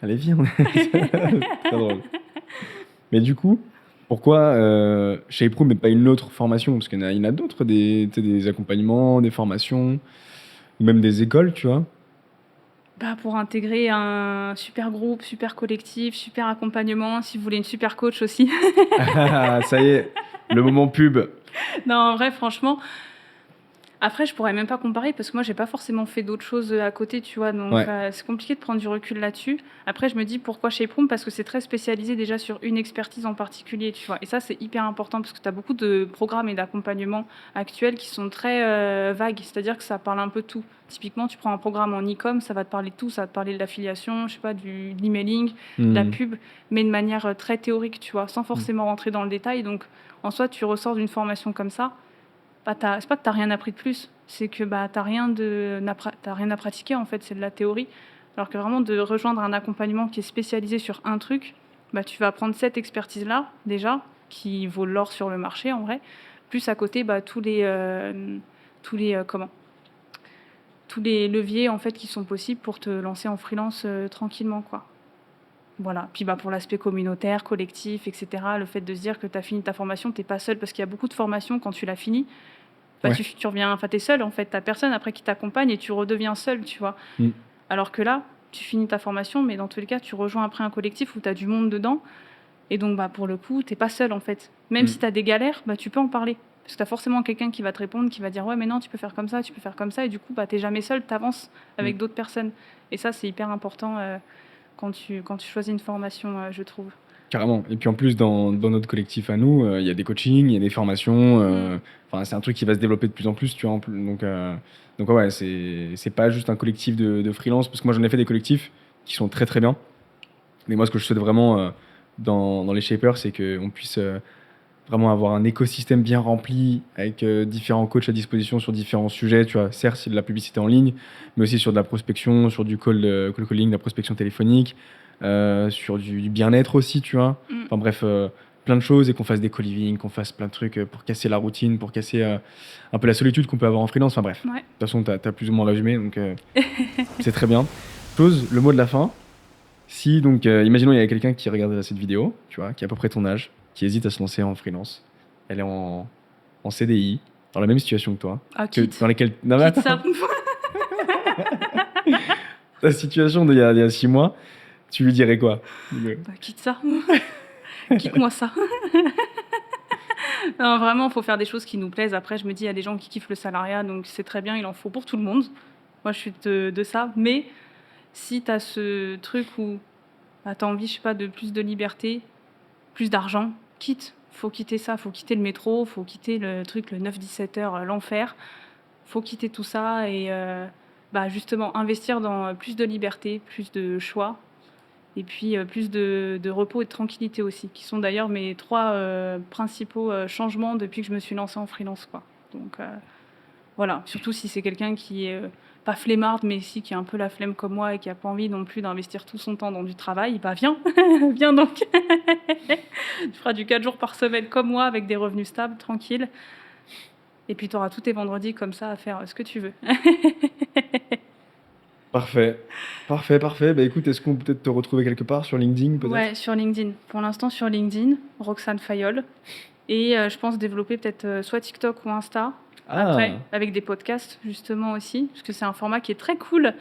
S1: Allez, viens. C'est très drôle. Mais du coup, pourquoi Shape Room et pas une autre formation? Parce qu'il y en a d'autres, tu sais, des accompagnements, des formations, ou même des écoles, tu vois.
S2: Bah, pour intégrer un super groupe, super collectif, super accompagnement, si vous voulez une super coach aussi.
S1: Ah, ça y est, le moment pub.
S2: Non, en vrai, franchement, après, je pourrais même pas comparer parce que moi, j'ai pas forcément fait d'autres choses à côté, tu vois. Donc,
S1: Ouais.
S2: c'est compliqué de prendre du recul là-dessus. Après, je me dis pourquoi Shape Room? Parce que c'est très spécialisé déjà sur une expertise en particulier, tu vois. Et ça, c'est hyper important parce que tu as beaucoup de programmes et d'accompagnements actuels qui sont très vagues. C'est-à-dire que ça parle un peu de tout. Typiquement, tu prends un programme en e-com, ça va te parler de tout. Ça va te parler de l'affiliation, je sais pas, de l'emailing, de la
S1: Hmm.
S2: pub, mais de manière très théorique, tu vois, sans forcément rentrer dans le détail. Donc, en soi, tu ressors d'une formation comme ça. Bah, c'est pas que tu n'as rien appris de plus, c'est que bah, tu n'as rien à pratiquer, en fait, c'est de la théorie. Alors que vraiment, de rejoindre un accompagnement qui est spécialisé sur un truc, bah, tu vas apprendre cette expertise-là, déjà, qui vaut l'or sur le marché, en vrai, plus à côté, bah, comment tous les leviers, en fait, qui sont possibles pour te lancer en freelance tranquillement, quoi. Voilà. Puis bah, pour l'aspect communautaire, collectif, etc., le fait de se dire que tu as fini ta formation, tu n'es pas seul, parce qu'il y a beaucoup de formations, quand tu l'as fini, bah,
S1: Ouais.
S2: tu reviens, enfin, t'es seul en fait, t'as personne après qui t'accompagne et tu redeviens seul, tu vois.
S1: Mm.
S2: Alors que là, tu finis ta formation, mais dans tous les cas, tu rejoins après un collectif où t'as du monde dedans. Et donc, bah, pour le coup, t'es pas seul en fait. Même
S1: Mm.
S2: si t'as des galères, bah, tu peux en parler. Parce que t'as forcément quelqu'un qui va te répondre, qui va dire ouais, mais non, tu peux faire comme ça, tu peux faire comme ça. Et du coup, bah, t'es jamais seul, t'avances avec d'autres personnes. Et ça, c'est hyper important quand tu choisis une formation, je trouve.
S1: Carrément. Et puis en plus, dans notre collectif à nous, il y a des coachings, il y a des formations. Enfin, c'est un truc qui va se développer de plus en plus, tu vois. Donc ouais, c'est pas juste un collectif de freelance, parce que moi j'en ai fait des collectifs qui sont très très bien. Mais moi, ce que je souhaite vraiment dans les shapers, c'est qu'on puisse vraiment avoir un écosystème bien rempli avec différents coachs à disposition sur différents sujets. Tu vois, certes, c'est de la publicité en ligne, mais aussi sur de la prospection, sur du call calling, de la prospection téléphonique, sur du bien-être aussi, tu vois.
S2: Mm.
S1: Enfin bref, plein de choses, et qu'on fasse des co-living, qu'on fasse plein de trucs pour casser la routine, pour casser un peu la solitude qu'on peut avoir en freelance. Enfin bref, de
S2: Ouais.
S1: toute façon, tu as plus ou moins résumé, donc c'est très bien. Chose, le mot de la fin. Si, donc, imaginons, il y a quelqu'un qui regarde cette vidéo, tu vois, qui a à peu près ton âge, qui hésite à se lancer en freelance. Elle est en CDI, dans la même situation que toi.
S2: Ah, quitte.
S1: Dans lesquelles... Non, mais
S2: Quitte
S1: attends,
S2: ça.
S1: ta situation d'il y a 6 mois, tu lui dirais quoi?
S2: Bah, quitte ça. Quitte-moi ça. Non, vraiment, il faut faire des choses qui nous plaisent. Après, je me dis, il y a des gens qui kiffent le salariat, donc c'est très bien, il en faut pour tout le monde. Moi, je suis de ça. Mais si tu as ce truc où bah, tu as envie, je sais pas, de plus de liberté, plus d'argent, quitte. Faut quitter ça, faut quitter le métro, faut quitter le truc, le 9-17 heures, l'enfer. Faut quitter tout ça et bah, justement investir dans plus de liberté, plus de choix. Et puis plus de repos et de tranquillité aussi, qui sont d'ailleurs mes 3 principaux changements depuis que je me suis lancée en freelance, quoi. Donc voilà, surtout si c'est quelqu'un qui est pas flemmarde, mais si qui a un peu la flemme comme moi et qui a pas envie non plus d'investir tout son temps dans du travail, bah viens, viens donc. Tu feras du 4 jours par semaine comme moi, avec des revenus stables, tranquilles. Et puis tu auras tous tes vendredis comme ça à faire ce que tu veux.
S1: Parfait. Parfait, parfait. Bah écoute, est-ce qu'on peut peut-être te retrouver quelque part sur LinkedIn, peut-être?
S2: Ouais, sur LinkedIn. Pour l'instant, sur LinkedIn, Roxane Fayol. Et je pense développer peut-être soit TikTok ou Insta. Après, avec des podcasts, justement, aussi. Parce que c'est un format qui est très cool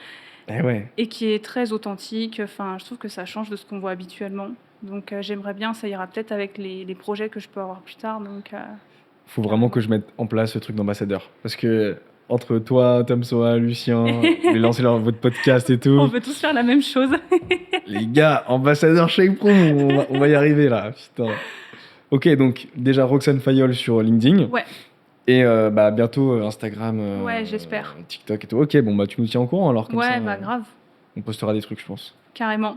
S1: Eh ouais.
S2: et qui est très authentique. Enfin, je trouve que ça change de ce qu'on voit habituellement. Donc, j'aimerais bien, ça ira peut-être avec les projets que je peux avoir plus tard. Donc,
S1: Faut vraiment que je mette en place ce truc d'ambassadeur. Parce que entre toi, Tom Soa, Lucien, les lancer votre podcast et tout,
S2: on veut tous faire la même chose.
S1: les gars, ambassadeur Shape Room, on va y arriver là. Putain. Ok, donc déjà Roxane Fayol sur LinkedIn.
S2: Ouais.
S1: Et bah, bientôt Instagram,
S2: Ouais, j'espère.
S1: TikTok et tout. Ok, bon, bah tu nous tiens au courant alors, comme
S2: Ouais,
S1: ça.
S2: bah grave,
S1: On postera des trucs, je pense.
S2: carrément.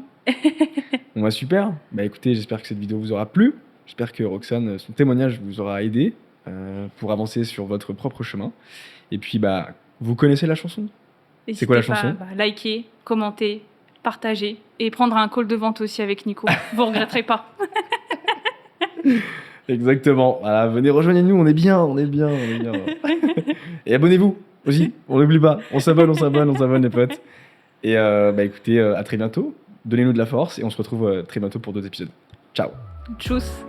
S1: Bon, bah super. Bah écoutez, j'espère que cette vidéo vous aura plu. J'espère que Roxane, son témoignage vous aura aidé pour avancer sur votre propre chemin. Et puis, bah, vous connaissez la chanson? C'est quoi la
S2: N'hésitez pas,
S1: chanson?
S2: bah, liker, commenter, partager et prendre un call de vente aussi avec Nico. Vous regretterez pas.
S1: Exactement. Voilà, venez rejoignez-nous, on est bien, on est bien, on est bien. Et abonnez-vous aussi, on n'oublie pas. On s'abonne les potes. Et bah écoutez, à très bientôt. Donnez-nous de la force et on se retrouve très bientôt pour d'autres épisodes. Ciao.
S2: Tchuss.